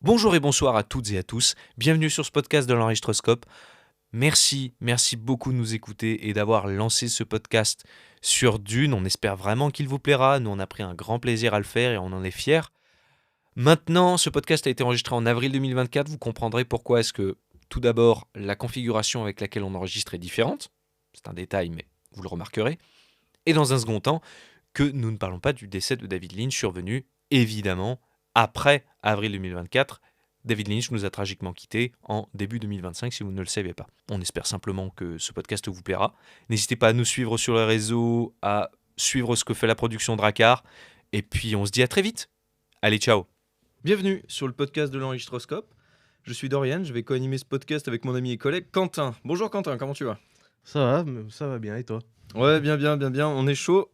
Bonjour et bonsoir à toutes et à tous. Bienvenue sur ce podcast de l'Enregistroscope. Merci beaucoup de nous écouter et d'avoir lancé ce podcast sur Dune. On espère vraiment qu'il vous plaira. Nous, on a pris un grand plaisir à le faire et on en est fiers. Maintenant, ce podcast a été enregistré en avril 2024. Vous comprendrez pourquoi est-ce que, tout d'abord, la configuration avec laquelle on enregistre est différente. C'est un détail, mais vous le remarquerez. Et dans un second temps, que nous ne parlons pas du décès de David Lynch survenu, évidemment, après avril 2024. David Lynch nous a tragiquement quittés en début 2025, si vous ne le saviez pas. On espère simplement que ce podcast vous plaira. N'hésitez pas à nous suivre sur les réseaux, à suivre ce que fait la production Drakkar. Et puis on se dit à très vite. Allez, ciao. Bienvenue sur le podcast de l'Enregistroscope. Je suis Dorian, je vais co-animer ce podcast avec mon ami et collègue Quentin. Bonjour Quentin, comment tu vas ? Ça va bien, et toi? Ouais, bien, on est chaud.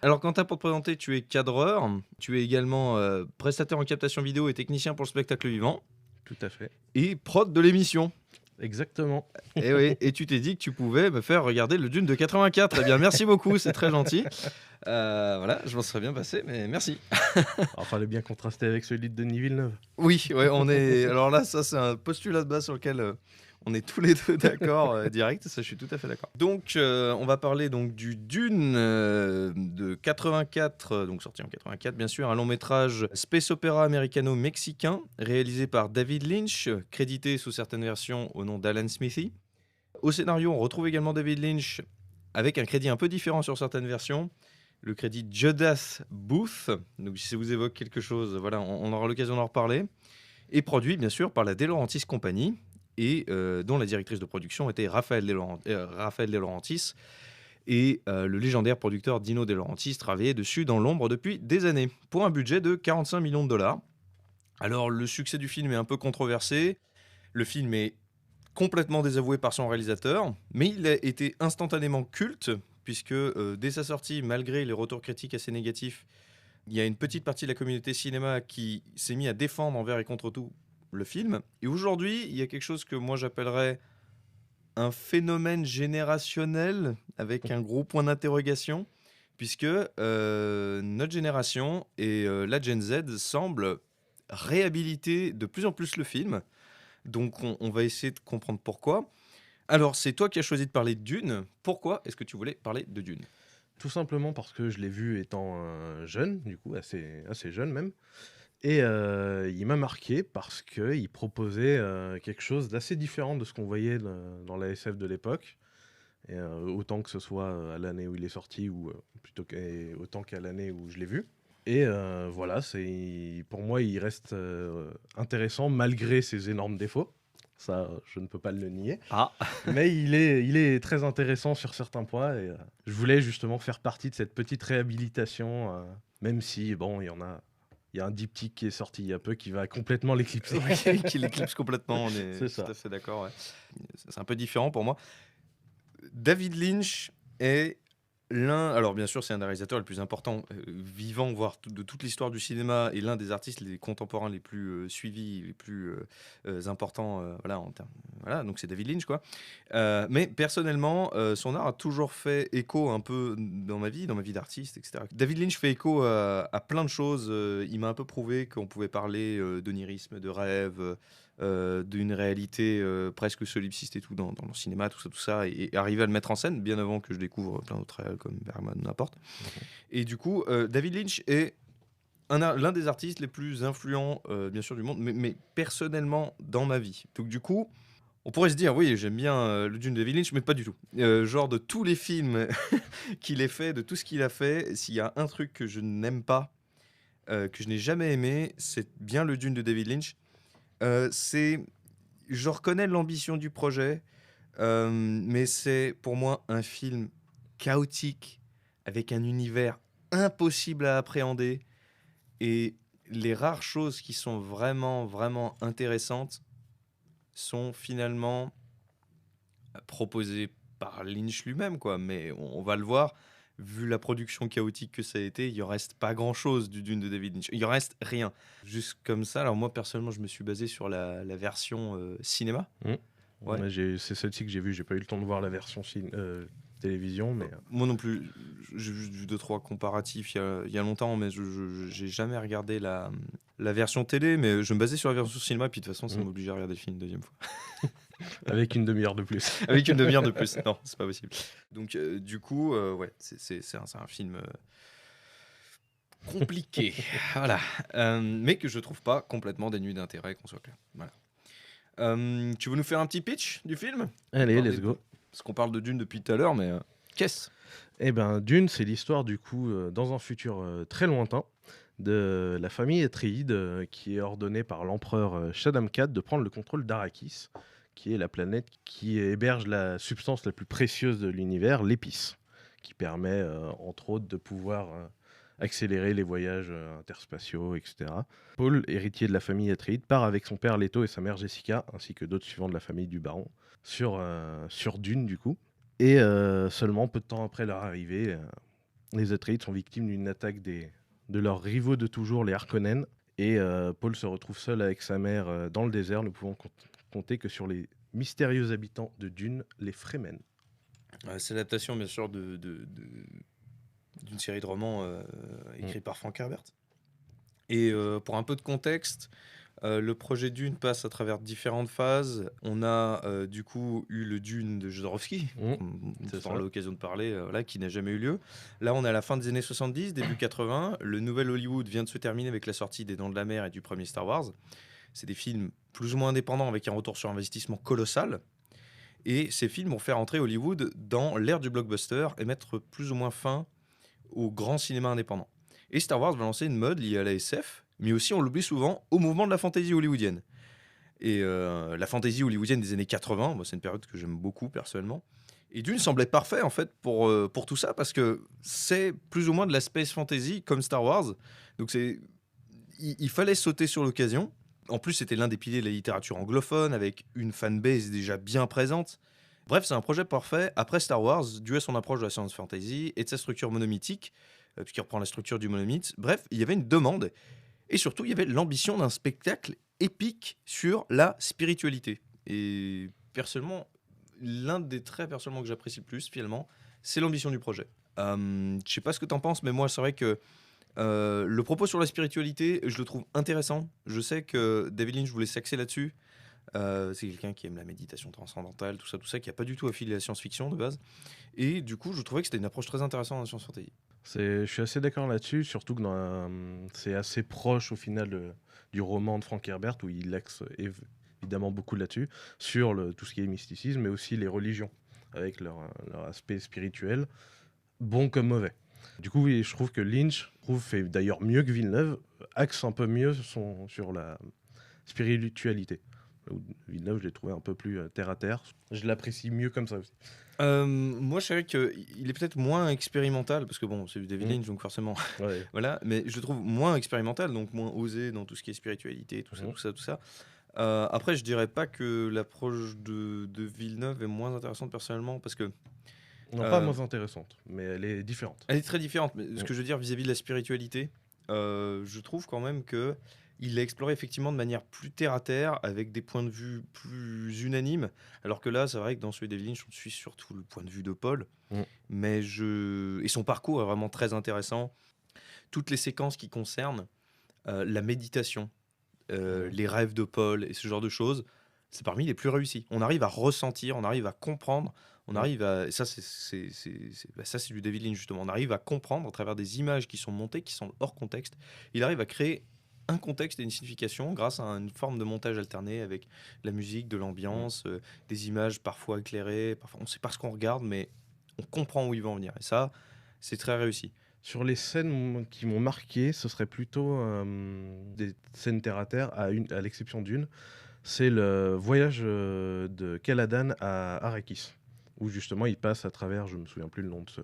Alors Quentin, pour te présenter, tu es cadreur, tu es également prestataire en captation vidéo et technicien pour le spectacle vivant, Tout à fait. et prod de l'émission. Exactement. Et oui, et tu t'es dit que tu pouvais me faire regarder le Dune de 84. Eh bien, merci beaucoup, c'est très gentil. Voilà, je m'en serais bien passé, mais merci. Alors, fallait bien contraster avec celui de Denis Villeneuve. Oui, ouais, on est. Alors là, ça, c'est un postulat de base sur lequel on est tous les deux d'accord direct. Ça, je suis tout à fait d'accord. Donc, on va parler donc du Dune de 84, donc sorti en 84, bien sûr, un long métrage space opéra américano-mexicain réalisé par David Lynch, crédité sous certaines versions au nom d'Alan Smithy. Au scénario, on retrouve également David Lynch avec un crédit un peu différent sur certaines versions. Le crédit Judas Booth, donc si ça vous évoque quelque chose, voilà, on aura l'occasion d'en reparler. Et produit bien sûr par la De Laurentiis Company, et dont la directrice de production était Raphaël De Laurentiis. Et le légendaire producteur Dino De Laurentiis travaillait dessus dans l'ombre depuis des années, pour un budget de 45 millions de dollars. Alors le succès du film est un peu controversé. Le film est complètement désavoué par son réalisateur, mais il a été instantanément culte, puisque dès sa sortie, malgré les retours critiques assez négatifs, il y a une petite partie de la communauté cinéma qui s'est mis à défendre envers et contre tout le film. Et aujourd'hui, il y a quelque chose que moi j'appellerais un phénomène générationnel, avec un gros point d'interrogation, puisque notre génération et la Gen Z semblent réhabiliter de plus en plus le film. Donc on va essayer de comprendre pourquoi. Alors, c'est toi qui as choisi de parler de Dune. Pourquoi est-ce que tu voulais parler de Dune ? Tout simplement parce que je l'ai vu étant jeune, du coup, assez jeune même. Et il m'a marqué parce qu'il proposait quelque chose d'assez différent de ce qu'on voyait dans la SF de l'époque. Et, autant que ce soit à l'année où il est sorti, ou autant qu'à l'année où je l'ai vu. Et voilà, pour moi, il reste intéressant malgré ses énormes défauts. Ça, je ne peux pas le nier. Ah, Mais il est très intéressant sur certains points. Et je voulais justement faire partie de cette petite réhabilitation, même si, bon, il y a un diptyque qui est sorti il y a peu qui va complètement l'éclipser. oui, qui l'éclipse complètement, on est C'est tout ça. à fait d'accord. Ouais. C'est un peu différent pour moi. David Lynch est alors bien sûr, c'est un des réalisateurs les plus importants vivants, voire de toute l'histoire du cinéma, et l'un des artistes les contemporains les plus suivis, les plus importants, voilà, en termes, voilà, donc c'est David Lynch, quoi. Mais personnellement, son art a toujours fait écho un peu dans ma vie d'artiste, etc. David Lynch fait écho à plein de choses. Il m'a un peu prouvé qu'on pouvait parler d'onirisme, de rêve, d'une réalité presque solipsiste et tout dans le cinéma, tout ça, et arriver à le mettre en scène bien avant que je découvre plein d'autres réels comme Bergman, n'importe. Et du coup, David Lynch est l'un des artistes les plus influents, bien sûr, du monde, mais personnellement dans ma vie. Donc du coup, on pourrait se dire, oui, j'aime bien le Dune de David Lynch, mais pas du tout. Genre de tous les films qu'il ait fait, de tout ce qu'il a fait, s'il y a un truc que je n'aime pas, que je n'ai jamais aimé, c'est bien le Dune de David Lynch. C'est, je reconnais l'ambition du projet, mais c'est pour moi un film chaotique avec un univers impossible à appréhender, et les rares choses qui sont vraiment intéressantes sont finalement proposées par Lynch lui-même, quoi. Mais on va le voir. Vu la production chaotique que ça a été, il en reste pas grand-chose du Dune de David Lynch. Il en reste rien. Juste comme ça. Alors moi, personnellement, je me suis basé sur la version cinéma. Mm. Ouais. C'est celle-ci que j'ai vue. J'ai pas eu le temps de voir la version télévision, mais Moi non plus, j'ai vu 2-3 comparatifs il y a longtemps, mais j'ai jamais regardé la version télé, mais je me basais sur la version cinéma, puis de toute façon, ça Mm. m'obligeait à regarder le film une deuxième fois. avec une demi-heure de plus. Avec une demi-heure de plus. Non, c'est pas possible. Donc, du coup, ouais, c'est un film compliqué. Voilà. Mais que je trouve pas complètement dénué d'intérêt, qu'on soit clair. Voilà. Tu veux nous faire un petit pitch du film? Allez, Parler let's go. Parce qu'on parle de Dune depuis tout à l'heure, mais qu'est-ce? Eh ben, Dune, c'est l'histoire du coup, dans un futur très lointain, de la famille Atréide qui est ordonnée par l'empereur Shaddam IV de prendre le contrôle d'Arrakis, qui est la planète qui héberge la substance la plus précieuse de l'univers, l'épice, qui permet entre autres de pouvoir accélérer les voyages interspatiaux, etc. Paul, héritier de la famille Atréide, part avec son père Leto et sa mère Jessica, ainsi que d'autres suivants de la famille du baron, sur Dune du coup. Et seulement peu de temps après leur arrivée, les Atreides sont victimes d'une attaque de leurs rivaux de toujours, les Harkonnen. Et Paul se retrouve seul avec sa mère dans le désert, ne pouvant compter que sur les mystérieux habitants de Dune, les Fremen. C'est l'adaptation, bien sûr, d'une série de romans écrits par Frank Herbert. Et pour un peu de contexte, le projet Dune passe à travers différentes phases. On a du coup eu le Dune de Jodorowsky, c'est on ça. a l'occasion de parler, là, qui n'a jamais eu lieu. Là, on est à la fin des années 70, début 80. Le nouvel Hollywood vient de se terminer avec la sortie des Dents de la Mer et du premier Star Wars. C'est des films plus ou moins indépendants avec un retour sur investissement colossal. Et ces films vont faire entrer Hollywood dans l'ère du blockbuster et mettre plus ou moins fin au grand cinéma indépendant. Et Star Wars va lancer une mode liée à la SF, mais aussi, on l'oublie souvent, au mouvement de la fantasy hollywoodienne. Et la fantasy hollywoodienne des années 80, moi, c'est une période que j'aime beaucoup personnellement. Et Dune semblait parfait en fait pour tout ça, parce que c'est plus ou moins de la space fantasy comme Star Wars. Donc il fallait sauter sur l'occasion. En plus, c'était l'un des piliers de la littérature anglophone, avec une fanbase déjà bien présente. Bref, c'est un projet parfait après Star Wars, dû à son approche de la science fantasy et de sa structure monomythique, puisqu'il reprend la structure du monomythe. Bref, il y avait une demande, et surtout, il y avait l'ambition d'un spectacle épique sur la spiritualité. Et personnellement, l'un des traits personnellement que j'apprécie le plus, finalement, c'est l'ambition du projet. Je sais pas ce que tu en penses, mais moi, c'est vrai que le propos sur la spiritualité, je le trouve intéressant. Je sais que David Lynch voulait s'axer là-dessus. C'est quelqu'un qui aime la méditation transcendantale, tout ça, qui n'a pas du tout affilié à la science-fiction de base. Et du coup, je trouvais que c'était une approche très intéressante dans la science fantasy. Je suis assez d'accord là-dessus, surtout que c'est assez proche au final du roman de Frank Herbert, où il axe évidemment beaucoup là-dessus, sur tout ce qui est mysticisme, mais aussi les religions, avec leur aspect spirituel, bon comme mauvais. Du coup, oui, je trouve que Lynch fait d'ailleurs mieux que Villeneuve, axe un peu mieux sur la spiritualité. Villeneuve, je l'ai trouvé un peu plus terre à terre. Je l'apprécie mieux comme ça aussi. Moi, je savais qu'il est peut-être moins expérimental, parce que bon, c'est du David Lynch, donc forcément, Ouais. voilà. Mais je le trouve moins expérimental, donc moins osé dans tout ce qui est spiritualité, tout ça. Après, je dirais pas que l'approche de Villeneuve est moins intéressante personnellement, parce que Non, pas moins intéressante, mais elle est différente. elle est très différente. Mais ce que je veux dire vis-à-vis de la spiritualité, je trouve quand même que il l'a exploré effectivement de manière plus terre à terre, avec des points de vue plus unanimes. Alors que là, c'est vrai que dans celui d'Evelyn, je suis surtout le point de vue de Paul. Mais et son parcours est vraiment très intéressant. Toutes les séquences qui concernent la méditation, les rêves de Paul et ce genre de choses, c'est parmi les plus réussis. On arrive à ressentir, on arrive à comprendre, on arrive à... Ça, c'est du David Lynch, justement. On arrive à comprendre à travers des images qui sont montées, qui sont hors contexte. Il arrive à créer un contexte et une signification grâce à une forme de montage alterné avec de la musique, de l'ambiance, des images parfois éclairées. Parfois, on ne sait pas ce qu'on regarde, mais on comprend où il va en venir. Et ça, c'est très réussi. Sur les scènes qui m'ont marqué, ce serait plutôt des scènes terre à terre, à l'exception d'une. C'est le voyage de Caladan à Arrakis, où justement il passe à travers, je me souviens plus le nom de ce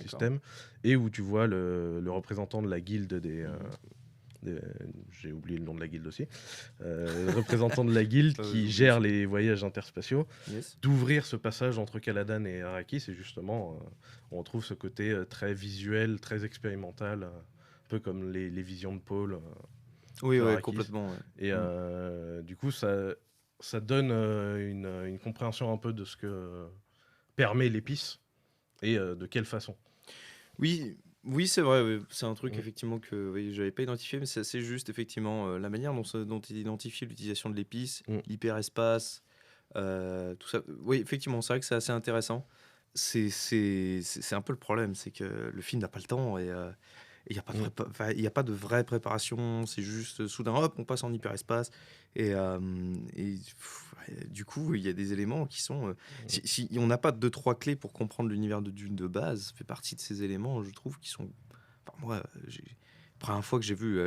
système, et où tu vois le représentant de la guilde j'ai oublié le nom de la guilde aussi, le représentant de la guilde qui gère les voyages interspatiaux, d'ouvrir ce passage entre Caladan et Arrakis, et justement on retrouve ce côté très visuel, très expérimental, un peu comme les visions de Paul. Oui, complètement. Ouais. Et du coup, ça donne une compréhension un peu de ce que permet l'épice, et de quelle façon. Oui, oui, c'est vrai, oui. C'est un truc Mm. effectivement que oui, j'avais pas identifié, mais c'est assez juste effectivement la manière dont il identifie l'utilisation de l'épice, Mm. l'hyperespace, tout ça. Oui, effectivement, c'est vrai que c'est assez intéressant. C'est un peu le problème, c'est que le film n'a pas le temps et il n'y a pas de Mm. enfin, il y a pas de vraie préparation. C'est juste soudain, hop, on passe en hyperespace et du coup, il y a des éléments qui sont si on n'a pas deux trois clés pour comprendre l'univers de Dune de base, ça fait partie de ces éléments, je trouve, qui sont. Enfin, moi, la première fois que j'ai vu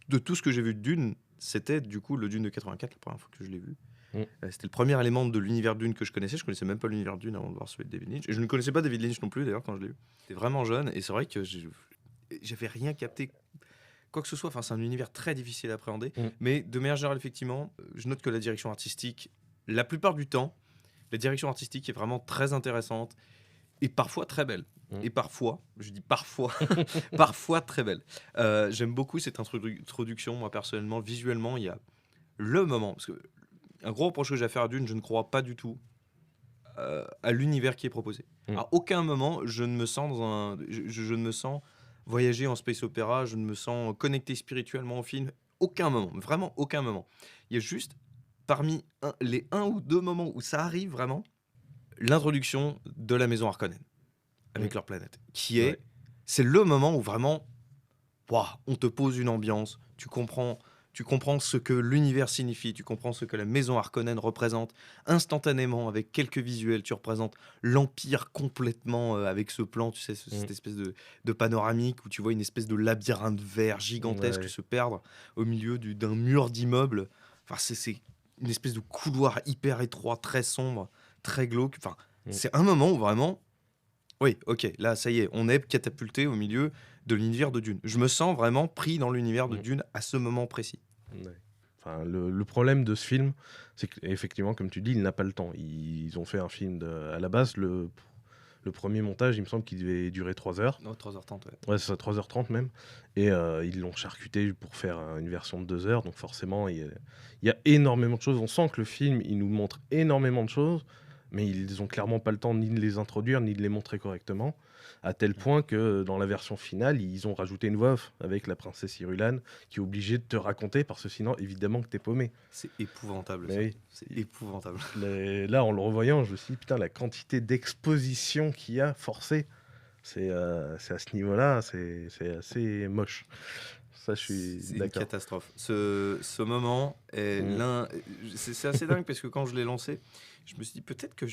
de tout ce que j'ai vu de Dune, c'était du coup le Dune de 84, la première fois que je l'ai vu. Mm. C'était le premier élément de l'univers Dune que je connaissais. Je connaissais même pas l'univers Dune avant de voir celui de David Lynch. Et je ne connaissais pas David Lynch non plus d'ailleurs quand je l'ai vu. J'étais vraiment jeune et c'est vrai que j'avais rien capté quoi que ce soit. Enfin, c'est un univers très difficile à appréhender. Mm. Mais de manière générale, effectivement, je note que la direction artistique, la plupart du temps, la direction artistique est vraiment très intéressante et parfois très belle. Mm. Et parfois, je dis parfois, parfois très belle. J'aime beaucoup cette introduction, moi personnellement. Visuellement, il y a le moment. Parce que un gros reproche que j'ai à faire à Dune, je ne crois pas du tout à l'univers qui est proposé. Mm. À aucun moment, je ne me sens je ne me sens voyager en space opéra, je ne me sens connecté spirituellement au film. Aucun moment, vraiment aucun moment. Il y a juste, parmi les un ou deux moments où ça arrive vraiment, l'introduction de la maison Harkonnen avec Mm. leur planète, qui Ouais. c'est le moment où vraiment, ouah, on te pose une ambiance, tu comprends ce que l'univers signifie, tu comprends ce que la maison Harkonnen représente instantanément avec quelques visuels. Tu représentes l'empire complètement avec ce plan, tu sais, Mm. cette espèce de panoramique où tu vois une espèce de labyrinthe vert gigantesque Ouais. se perdre au milieu d'un mur d'immeubles. Enfin, c'est une espèce de couloir hyper étroit, très sombre, très glauque. Enfin, Mm. c'est un moment où vraiment oui, ok, là, ça y est, on est catapulté au milieu de l'univers de Dune. Je me sens vraiment pris dans l'univers de Mm. Dune à ce moment précis. Ouais. Enfin, le problème de ce film, c'est qu'effectivement, comme tu dis, il n'a pas le temps. Ils ont fait un film à la base, le premier montage, il me semble qu'il devait durer 3 heures. Non, 3h30, ouais. Ouais, c'est ça, 3h30 même. Et ils l'ont charcuté pour faire une version de 2 heures. Donc forcément, il y a énormément de choses. On sent que le film, il nous montre énormément de choses, mais ils ont clairement pas le temps ni de les introduire, ni de les montrer correctement. À tel point que dans la version finale, ils ont rajouté une voix off avec la princesse Irulan qui est obligée de te raconter parce que sinon, évidemment, que t'es paumé. C'est épouvantable, Mais ça. oui. C'est épouvantable. Là, en le revoyant, je me suis dit, putain, la quantité d'exposition qu'il y a forcée, c'est à ce niveau-là, c'est assez moche. Ça, je suis C'est une d'accord. catastrophe. Ce moment est Mm. l'un. C'est assez dingue parce que quand je l'ai lancé, je me suis dit peut-être que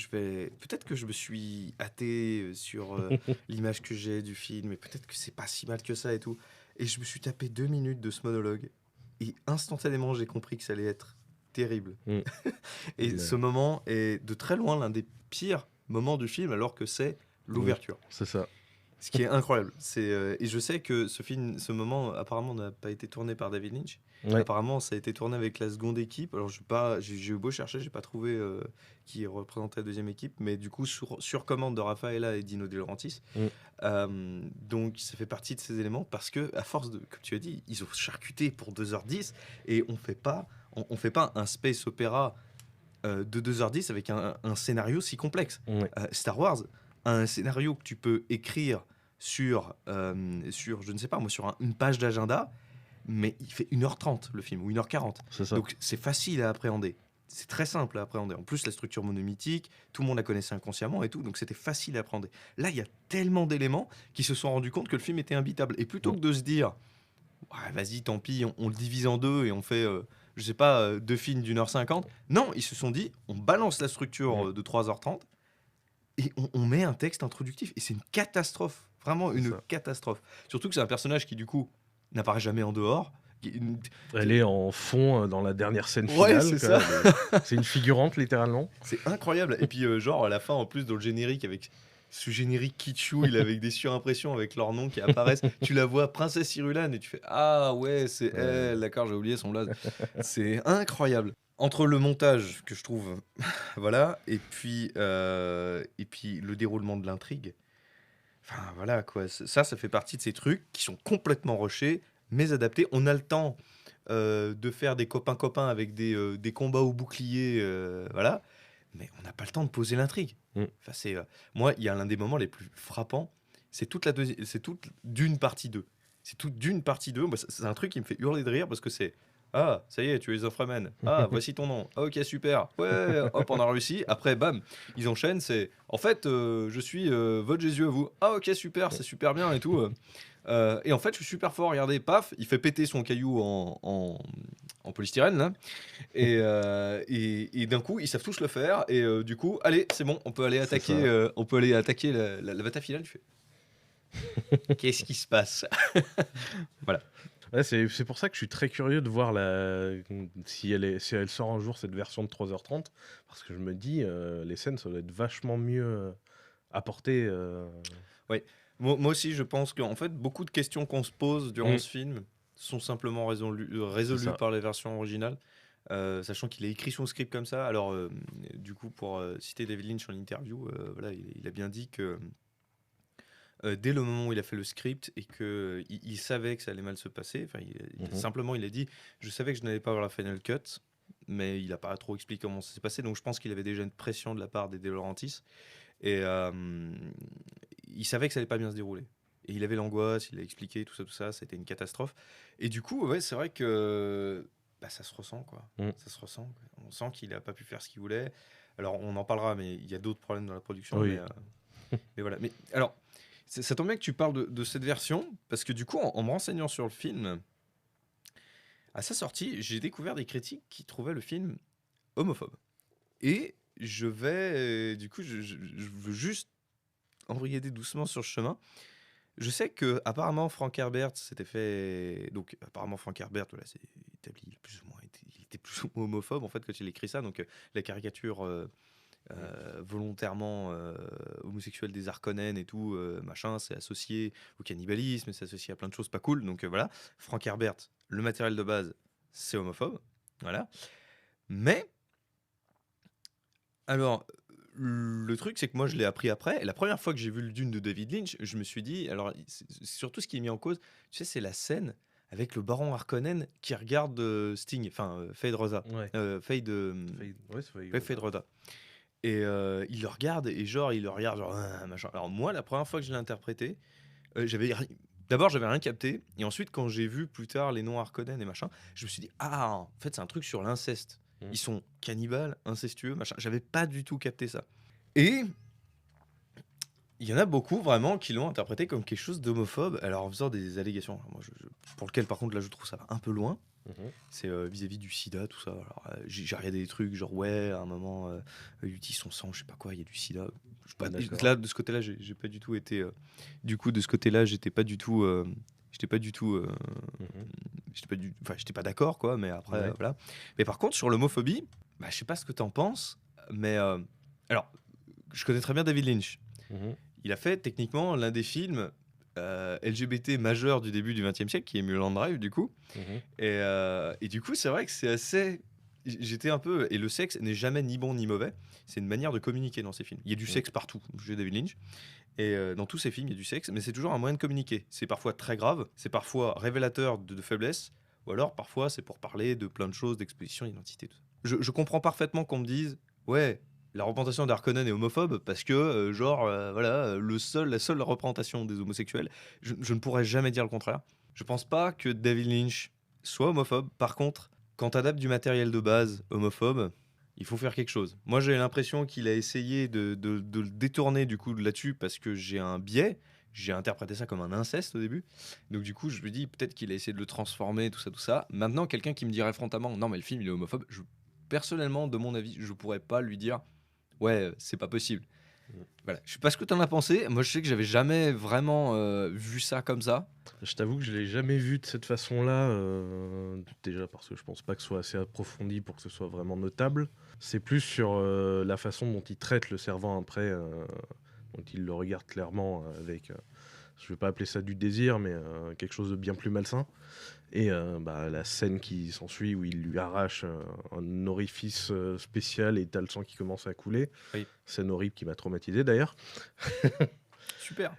je me suis hâté sur l'image que j'ai du film et peut-être que c'est pas si mal que ça et tout. Et je me suis tapé 2 minutes de ce monologue et instantanément j'ai compris que ça allait être terrible. Mm. Et Ouais. ce moment est de très loin l'un des pires moments du film alors que c'est l'ouverture. C'est ça. Ce qui est incroyable. Et je sais que ce moment, apparemment, n'a pas été tourné par David Lynch. Ouais. Apparemment, ça a été tourné avec la seconde équipe. Alors, j'ai eu beau chercher, j'ai pas trouvé qui représentait la deuxième équipe, mais du coup, sur commande de Rafaela et Dino De Laurentiis. Donc, ça fait partie de ces éléments parce que, à force de, comme tu as dit, ils ont charcuté pour 2h10 et on fait pas un space opéra de 2h10 avec un scénario si complexe. Ouais. Star Wars a un scénario que tu peux écrire sur je ne sais pas moi, sur une page d'agenda, mais il fait 1h30 le film, ou 1h40. C'est ça. Donc c'est facile à appréhender. C'est très simple à appréhender. En plus, la structure monomythique, tout le monde la connaissait inconsciemment et tout, donc c'était facile à appréhender. Là, il y a tellement d'éléments qui se sont rendus compte que le film était imbitable. Et plutôt que de se dire, ouais, vas-y, tant pis, on le divise en deux et on fait, je sais pas, 2 films d'1h50. Non, ils se sont dit, on balance la structure de 3h30 et on met un texte introductif. Et c'est une catastrophe, vraiment une ça. catastrophe. Surtout que c'est un personnage qui, du coup, n'apparaît jamais en dehors. Elle est en fond dans la dernière scène Ouais, finale. c'est quoi. ça. C'est une figurante, littéralement. C'est incroyable. Et puis, genre, à la fin, en plus, dans le générique, avec ce générique kitschouille, avec des surimpressions avec leurs noms qui apparaissent, tu la vois, Princesse Irulan, et tu fais ah ouais, c'est elle, d'accord, j'ai oublié son blaze. C'est incroyable. Entre le montage que je trouve, voilà, et puis le déroulement de l'intrigue. Enfin, voilà, quoi. Ça fait partie de ces trucs qui sont complètement rushés, mais adaptés. On a le temps de faire des copains-copains avec des combats au bouclier, voilà. mais on n'a pas le temps de poser l'intrigue. Enfin, moi, il y a l'un des moments les plus frappants, c'est toute d'une partie 2. C'est toute d'une partie 2. Moi, c'est un truc qui me fait hurler de rire parce que c'est ah, ça y est, tu es Zofremen. Ah, voici ton nom. Ah, ok, super. Ouais, hop, on a réussi. Après, bam, ils enchaînent. C'est en fait, je suis votre Jésus à vous. Ah, ok, super, c'est super bien et tout. Et en fait, je suis super fort. Regardez, paf, il fait péter son caillou en polystyrène là. Et d'un coup, ils savent tous le faire. Et du coup, allez, c'est bon, on peut aller C'est attaquer, ça. on peut aller attaquer la bataille finale. Tu fais, qu'est-ce qui se passe? Voilà. Ouais, c'est pour ça que je suis très curieux de voir si elle sort un jour cette version de 3h30, parce que je me dis, les scènes, ça doit être vachement mieux apportées. Oui, moi aussi, je pense qu'en fait, beaucoup de questions qu'on se pose durant Mm. ce film sont simplement C'est résolues ça. par les versions originales, sachant qu'il a écrit son script comme ça. Alors, du coup, pour citer David Lynch en interview, voilà, il a bien dit que dès le moment où il a fait le script et que il savait que ça allait mal se passer, enfin, simplement, il a dit, je savais que je n'allais pas avoir la final cut, mais il n'a pas trop expliqué comment ça s'est passé, donc je pense qu'il avait déjà une pression de la part des De Laurentiis. Et il savait que ça allait pas bien se dérouler. Et il avait l'angoisse, il a expliqué tout ça, c'était une catastrophe. Et du coup, ouais, c'est vrai que bah, ça se ressent, quoi. Mm. Ça se ressent, quoi. On sent qu'il a pas pu faire ce qu'il voulait. Alors, on en parlera, mais il y a d'autres problèmes dans la production. Oui. Mais voilà. Mais alors, ça tombe bien que tu parles de cette version, parce que du coup, en me renseignant sur le film, à sa sortie, j'ai découvert des critiques qui trouvaient le film homophobe. Et je vais, du coup, je veux juste embrigader doucement sur le chemin. Je sais que apparemment Frank Herbert s'était fait, donc apparemment Frank Herbert, voilà, c'est établi, il était plus ou moins homophobe en fait quand il écrit ça, donc la caricature volontairement homosexuelle des Harkonnen et tout, machin, c'est associé au cannibalisme, c'est associé à plein de choses pas cool, donc voilà. Frank Herbert, le matériel de base, c'est homophobe, voilà. Mais alors, le truc, c'est que moi, je l'ai appris après. Et la première fois que j'ai vu le Dune de David Lynch, je me suis dit, alors, c'est surtout ce qui est mis en cause, tu sais, c'est la scène avec le baron Harkonnen qui regarde Sting, enfin, Fade Rosa. Ouais. Fade, Ouais, c'est ouais, Fade Rosa. Et il le regarde, et genre, il le regarde, genre, machin. Alors, moi, la première fois que je l'ai interprété, d'abord, j'avais rien capté. Et ensuite, quand j'ai vu plus tard les noms Harkonnen et machin, je me suis dit, ah, en fait, c'est un truc sur l'inceste. Ils sont cannibales, incestueux, machin. J'avais pas du tout capté ça. Et il y en a beaucoup vraiment qui l'ont interprété comme quelque chose d'homophobe, alors en faisant des allégations. Alors moi, pour lequel, par contre, là, je trouve ça va un peu loin. C'est vis-à-vis du sida, tout ça. Alors, j'ai regardé des trucs genre, ouais, à un moment, il utilise son sang, je sais pas quoi, il y a du sida. D'accord. Là, de ce côté-là, j'ai pas du tout été. Du coup, de ce côté-là, j'étais pas du tout. J'étais pas du tout. J'étais pas d'accord, quoi, mais après, Ouais. voilà. Mais par contre, sur l'homophobie, bah, je sais pas ce que t'en penses, mais. Alors, je connais très bien David Lynch. Mhm. Il a fait techniquement l'un des films LGBT majeurs du début du XXe siècle, qui est Mulholland Drive, du coup. Mhm. Et du coup, c'est vrai que c'est assez. J'étais un peu. Et le sexe n'est jamais ni bon ni mauvais. C'est une manière de communiquer dans ces films. Il y a du sexe partout chez David Lynch. Et dans tous ces films, il y a du sexe, mais c'est toujours un moyen de communiquer. C'est parfois très grave, c'est parfois révélateur de faiblesse, ou alors parfois c'est pour parler de plein de choses, d'exposition, d'identité, tout ça. Je comprends parfaitement qu'on me dise, ouais, la représentation d'Harkonnen est homophobe parce que, voilà, la seule représentation des homosexuels, je ne pourrais jamais dire le contraire. Je pense pas que David Lynch soit homophobe. Par contre, quand t'adaptes du matériel de base homophobe, il faut faire quelque chose. Moi, j'ai l'impression qu'il a essayé de le détourner du coup là-dessus parce que j'ai un biais. J'ai interprété ça comme un inceste au début. Donc du coup, je me dis peut-être qu'il a essayé de le transformer, tout ça, tout ça. Maintenant, quelqu'un qui me dirait frontalement, non, mais le film, il est homophobe, personnellement, de mon avis, je pourrais pas lui dire, ouais, c'est pas possible. Voilà. Je sais pas ce que t'en as pensé. Moi, je sais que j'avais jamais vraiment vu ça comme ça. Je t'avoue que je l'ai jamais vu de cette façon-là, déjà parce que je pense pas que ce soit assez approfondi pour que ce soit vraiment notable. C'est plus sur la façon dont il traite le servant après, dont il le regarde clairement avec, je vais pas appeler ça du désir, mais quelque chose de bien plus malsain. Et la scène qui s'ensuit où il lui arrache un orifice spécial et t'as le sang qui commence à couler. Oui. Scène horrible qui m'a traumatisé d'ailleurs. Super.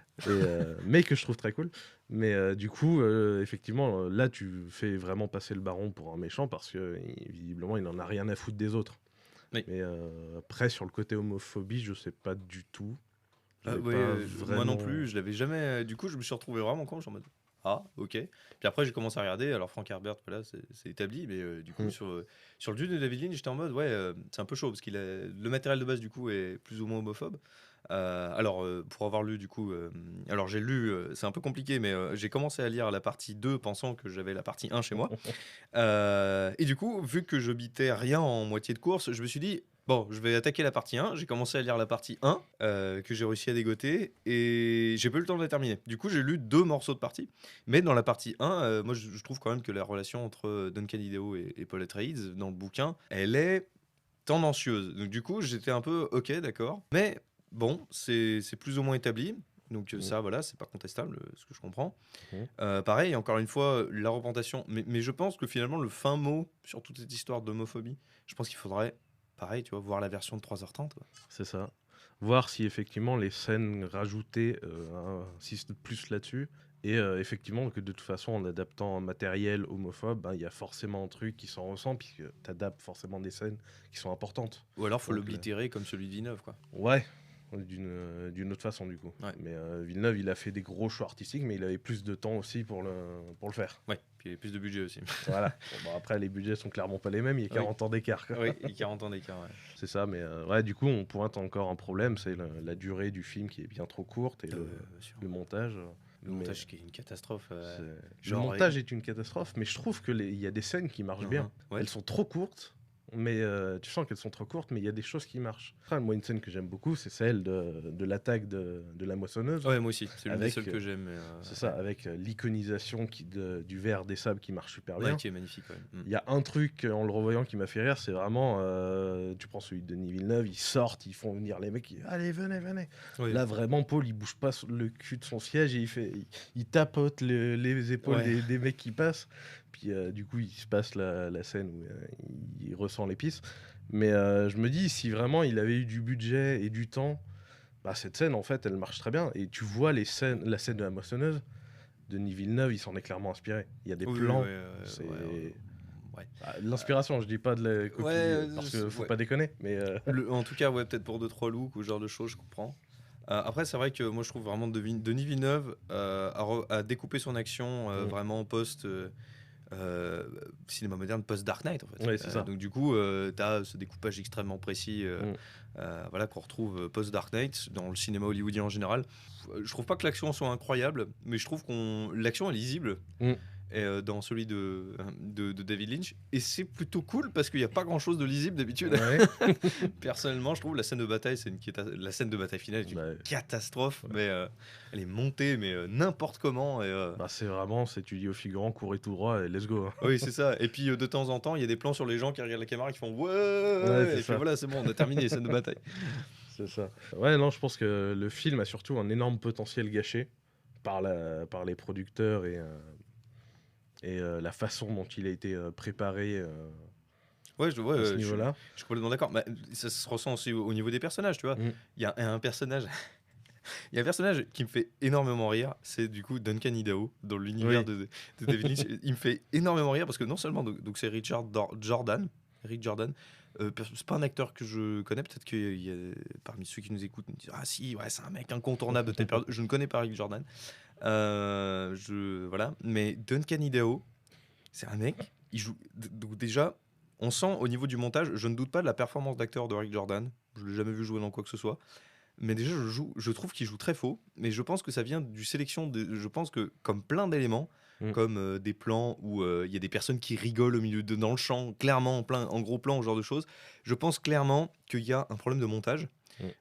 Mais que je trouve très cool. Mais du coup, effectivement, là, tu fais vraiment passer le baron pour un méchant parce que visiblement, il n'en a rien à foutre des autres. Oui. Mais après, sur le côté homophobie, je sais pas du tout. Je l'ai Ouais, pas moi non vraiment. plus, je l'avais jamais. Du coup, je me suis retrouvé vraiment con, je suis en mode ah, ok. Puis après, j'ai commencé à regarder. Alors, Frank Herbert, voilà, c'est établi, mais du coup, Mm. sur le Dune de David Lynch, j'étais en mode ouais, c'est un peu chaud parce qu'il le matériel de base du coup est plus ou moins homophobe. Alors, pour avoir lu du coup, alors j'ai lu, c'est un peu compliqué, mais j'ai commencé à lire la partie 2 pensant que j'avais la partie 1 chez moi. Et du coup, vu que je bitais rien en moitié de course, je me suis dit, bon, je vais attaquer la partie 1. J'ai commencé à lire la partie 1, que j'ai réussi à dégoter, et j'ai pas eu le temps de la terminer. Du coup, j'ai lu 2 morceaux de partie. Mais dans la partie 1, moi, je trouve quand même que la relation entre Duncan Idaho et Paul Atreides, dans le bouquin, elle est tendancieuse. Donc, du coup, j'étais un peu, ok, d'accord. Mais bon, c'est plus ou moins établi. Donc, Mm. ça, voilà, c'est pas contestable, ce que je comprends. Mm. Pareil, encore une fois, la représentation. Mais je pense que finalement, le fin mot sur toute cette histoire d'homophobie, je pense qu'il faudrait, pareil, tu vois, voir la version de 3h30. Quoi. C'est ça. Voir si effectivement les scènes rajoutées insistent plus là-dessus. Et effectivement, que de toute façon, en adaptant un matériel homophobe, ben, il y a forcément un truc qui s'en ressent, puisque tu adaptes forcément des scènes qui sont importantes. Ou alors, faut Donc, l'oblitérer comme celui de Villeneuve, quoi. ouais, d'une autre façon, du coup. Ouais. Mais Villeneuve, il a fait des gros choix artistiques, mais il avait plus de temps aussi pour le faire. Ouais, puis il y a plus de budget aussi. Voilà. Bon, après, les budgets sont clairement pas les mêmes, il y a Oui. 40 ans d'écart, quoi. Oui, il y a 40 ans d'écart, ouais. C'est ça, mais ouais, du coup, on pointe encore un problème, c'est la durée du film qui est bien trop courte et Bien sûr. le montage. Le montage qui est une catastrophe. Le genre, montage est une catastrophe, mais je trouve que il y a des scènes qui marchent bien. Ouais. Elles sont trop courtes, mais tu sens qu'elles sont trop courtes, mais il y a des choses qui marchent. Après, moi, une scène que j'aime beaucoup, c'est celle de l'attaque de la moissonneuse. Ouais, moi aussi. C'est l'une des Avec, seules que j'aime. C'est ça, avec l'iconisation du verre des sables qui marche super bien. Ouais, qui est magnifique, quand même. Il y a un truc en le revoyant qui m'a fait rire, c'est vraiment, tu prends celui de Denis Villeneuve, ils sortent, ils font venir les mecs, allez, venez. Ouais. Là, vraiment, Paul, il bouge pas le cul de son siège et il tapote les épaules Ouais. des mecs qui passent. Puis du coup, il se passe la scène où il ressent l'épice. Mais je me dis, si vraiment il avait eu du budget et du temps, bah, cette scène, en fait, elle marche très bien. Et tu vois la scène de la moissonneuse, Denis Villeneuve, il s'en est clairement inspiré. Il y a des Oui, plans, ouais. Ouais. bah, l'inspiration, je dis pas de la copie, Ouais, parce que faut ouais. pas déconner. Mais En tout cas, ouais, peut-être pour 2-3 looks ou ce genre de choses, je comprends. Après, c'est vrai que moi, je trouve vraiment Denis Villeneuve a découpé son action vraiment post cinéma moderne, post Dark Knight, en fait. Ouais, c'est ça. Donc, du coup, tu as ce découpage extrêmement précis voilà, qu'on retrouve post Dark Knight dans le cinéma hollywoodien en général. Je trouve pas que l'action soit incroyable, mais je trouve que l'action est lisible. Mm. Et, dans celui de David Lynch, et c'est plutôt cool parce qu'il n'y a pas grand chose de lisible d'habitude. ouais. Personnellement, je trouve la scène de bataille, la scène de bataille finale est une Bah, catastrophe, mais elle est montée, mais n'importe comment. Et, bah, c'est vraiment, tu dis au figurant, courez tout droit et let's go. oui, c'est ça. Et puis de temps en temps, il y a des plans sur les gens qui regardent la caméra qui font ouais, c'est et puis ça. voilà, c'est bon, on a terminé les scènes de bataille. C'est ça. Ouais, non, je pense que le film a surtout un énorme potentiel gâché par les producteurs et la façon dont il a été préparé Ouais, à ce je niveau-là. suis complètement d'accord. Bah, ça se ressent aussi au niveau des personnages, tu vois. Mm. Il y a un personnage. Il y a un personnage qui me fait énormément rire, c'est du coup Duncan Idaho dans l'univers Oui. de David Lynch. Il me fait énormément rire parce que non seulement donc c'est Rick Jordan, c'est pas un acteur que je connais, peut-être qu'il y a parmi ceux qui nous écoutent me disent ah si ouais c'est un mec incontournable de telle période. Je ne connais pas Rick Jordan, voilà, mais Duncan Idaho, c'est un mec, il joue donc déjà. On sent au niveau du montage, je ne doute pas de la performance d'acteur de Rick Jordan. Je l'ai jamais vu jouer dans quoi que ce soit. Mais déjà, je trouve qu'il joue très faux. Mais je pense que ça vient du sélection. Je pense que, comme plein d'éléments, comme des plans où il y a des personnes qui rigolent au milieu dans le champ, clairement, en gros plan, ce genre de choses, je pense clairement qu'il y a un problème de montage.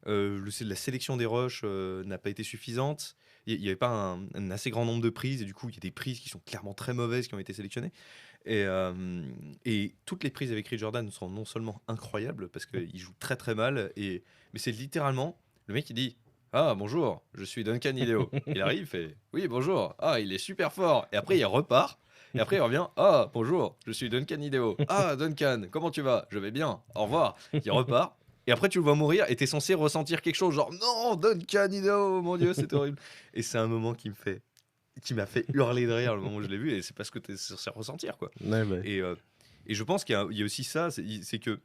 La sélection des rushs n'a pas été suffisante. Il n'y avait pas un assez grand nombre de prises. Et du coup, il y a des prises qui sont clairement très mauvaises qui ont été sélectionnées. Et toutes les prises avec Rick Jordan sont non seulement incroyables parce qu'il joue très très mal, mais c'est littéralement le mec qui dit ah bonjour, je suis Duncan Idaho. Il arrive, il fait oui bonjour, ah il est super fort, et après il repart. Et après il revient ah bonjour, je suis Duncan Idaho. Ah Duncan, comment tu vas? Je vais bien, au revoir. Il repart. Et après tu le vois mourir et t'es censé ressentir quelque chose genre non Duncan Idaho, mon dieu c'est horrible. Et c'est un moment qui m'a fait hurler de rire le moment où je l'ai vu, et c'est parce que t'es censé ressentir quoi. Ouais, bah. Et je pense qu'il y a aussi ça, c'est que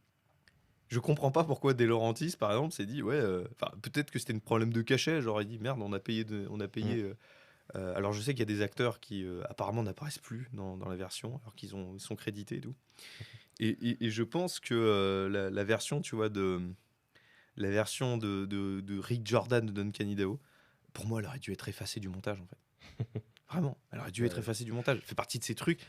Je comprends pas pourquoi De Laurentiis, par exemple, s'est dit, ouais, enfin, peut-être que c'était un problème de cachet. Genre, il dit, merde, on a Mm. payé. Alors, je sais qu'il y a des acteurs qui apparemment n'apparaissent plus dans la version, alors ils sont crédités et tout. Et je pense que la version, tu vois, la version de Rick Jordan de Duncan Idaho, pour moi, elle aurait dû être effacée du montage, en fait. Vraiment, elle aurait dû être Ouais. effacée du montage. Elle fait partie de ces trucs.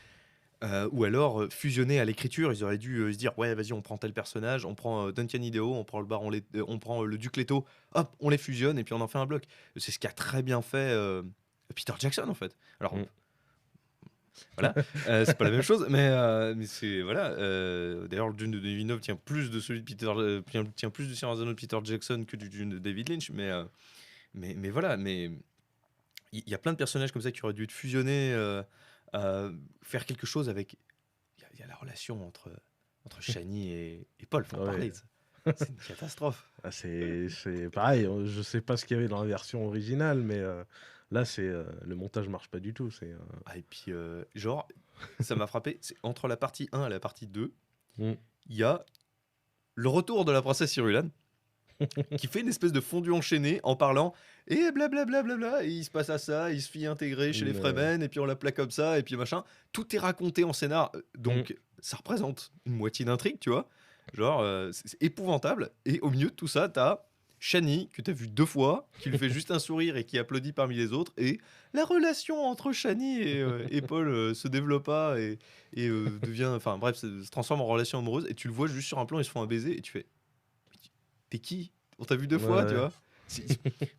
Ou alors fusionner à l'écriture, ils auraient dû se dire ouais vas-y on prend tel personnage, on prend Duncan Idaho, on prend le baron, on prend le duc Leto, hop on les fusionne et puis on en fait un bloc. C'est ce qu'a très bien fait Peter Jackson en fait. Alors Mm. voilà, c'est pas la même chose, mais c'est voilà. D'ailleurs le Dune de David Villeneuve tient plus de celui de Peter, tient plus du Seigneur des Anneaux de Peter Jackson que du Dune de David Lynch, mais voilà, mais il y a plein de personnages comme ça qui auraient dû être fusionnés, faire quelque chose avec. Il y a la relation entre Shani et Paul, faut en Ouais. parler. C'est une catastrophe. Ah, c'est pareil, je sais pas ce qu'il y avait dans la version originale, mais là, le montage marche pas du tout. Ah, et puis, genre, ça m'a frappé, c'est entre la partie 1 et la partie 2, Mm. il y a le retour de la princesse Irulan qui fait une espèce de fondu enchaîné en parlant et blablabla, et il se passe à ça, il se fit intégrer chez les Une, Fremen, et puis on l'appelait comme ça, et puis machin. Tout est raconté en scénar, donc ça représente une moitié d'intrigue, tu vois. Genre, c'est épouvantable, et au milieu de tout ça, t'as Shani, que t'as vu 2 fois, qui lui fait juste un sourire et qui applaudit parmi les autres, et la relation entre Shani et Paul se développa et devient, enfin bref, se transforme en relation amoureuse, et tu le vois juste sur un plan, ils se font un baiser, et tu fais t'es qui? On t'a vu 2 fois, tu ouais. vois?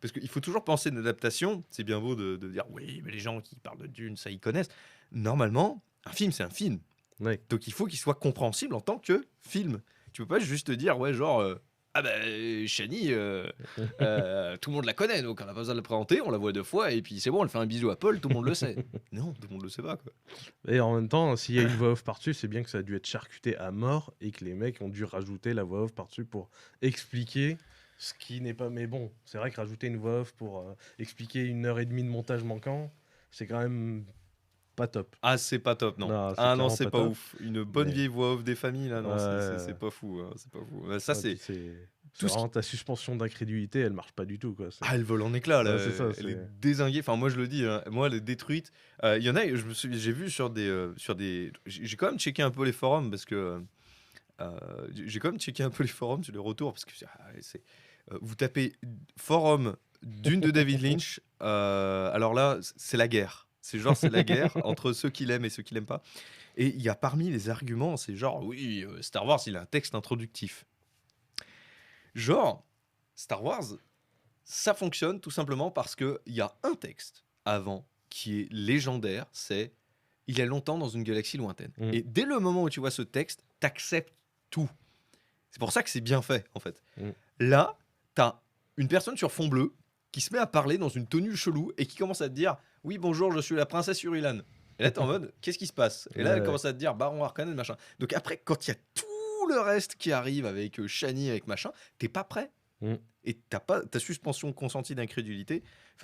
Parce qu'il faut toujours penser une adaptation. C'est bien beau de dire oui, mais les gens qui parlent de Dune, ça ils connaissent. Normalement, un film, c'est un film. Ouais. Donc il faut qu'il soit compréhensible en tant que film. Tu peux pas juste dire, ouais, genre, ah ben, Shani, tout le monde la connaît, donc on n'a pas besoin de la présenter, on la voit 2 fois, et puis c'est bon, elle fait un bisou à Paul, tout le monde le sait. Non, tout le monde le sait pas, quoi. Et en même temps, s'il y a une voix off par-dessus, c'est bien que ça a dû être charcuté à mort et que les mecs ont dû rajouter la voix off par-dessus pour expliquer ce qui n'est pas. Mais bon, c'est vrai que rajouter une voix off pour expliquer 1 heure et demie de montage manquant, c'est quand même pas top. Ah, c'est pas top, non. Non, c'est Ah non, clairement c'est pas pas top. ouf. Une bonne Mais vieille voix off des familles, là, non, ouais, c'est pas fou, hein, c'est pas fou. Ça, ouais, puis c'est c'est tout ce qui. vraiment ta suspension d'incrédulité, elle marche pas du tout, quoi. Ah, elle vole en éclats, là. Ouais, c'est ça. Elle est dézinguée. Enfin, moi, je le dis, hein, moi, elle est détruite. Il y en a, j'ai vu sur des. J'ai quand même checké un peu les forums parce que. J'ai quand même checké un peu les forums sur les retours parce que vous tapez forum d'une de David Lynch. Alors là, c'est la guerre. C'est la guerre entre ceux qui l'aiment et ceux qui l'aiment pas. Et il y a parmi les arguments, c'est genre, oui, Star Wars, il a un texte introductif. Genre, Star Wars, ça fonctionne tout simplement parce qu'il y a un texte avant qui est légendaire, c'est il y a longtemps dans une galaxie lointaine. Mm. Et dès le moment où tu vois ce texte, t'acceptes tout. C'est pour ça que c'est bien fait, en fait. Mm. Là, t'as une personne sur fond bleu qui se met à parler dans une tenue chelou et qui commence à te dire oui, bonjour, je suis la princesse Urilan. Et là, t'es en mode qu'est-ce qui se passe? Et là, elle Ouais. commence à te dire baron Harkonnen, machin. Donc après, quand il y a tout le reste qui arrive avec Shani, avec machin, t'es pas prêt. Mm. Et t'as pas ta suspension consentie d'incrédulité.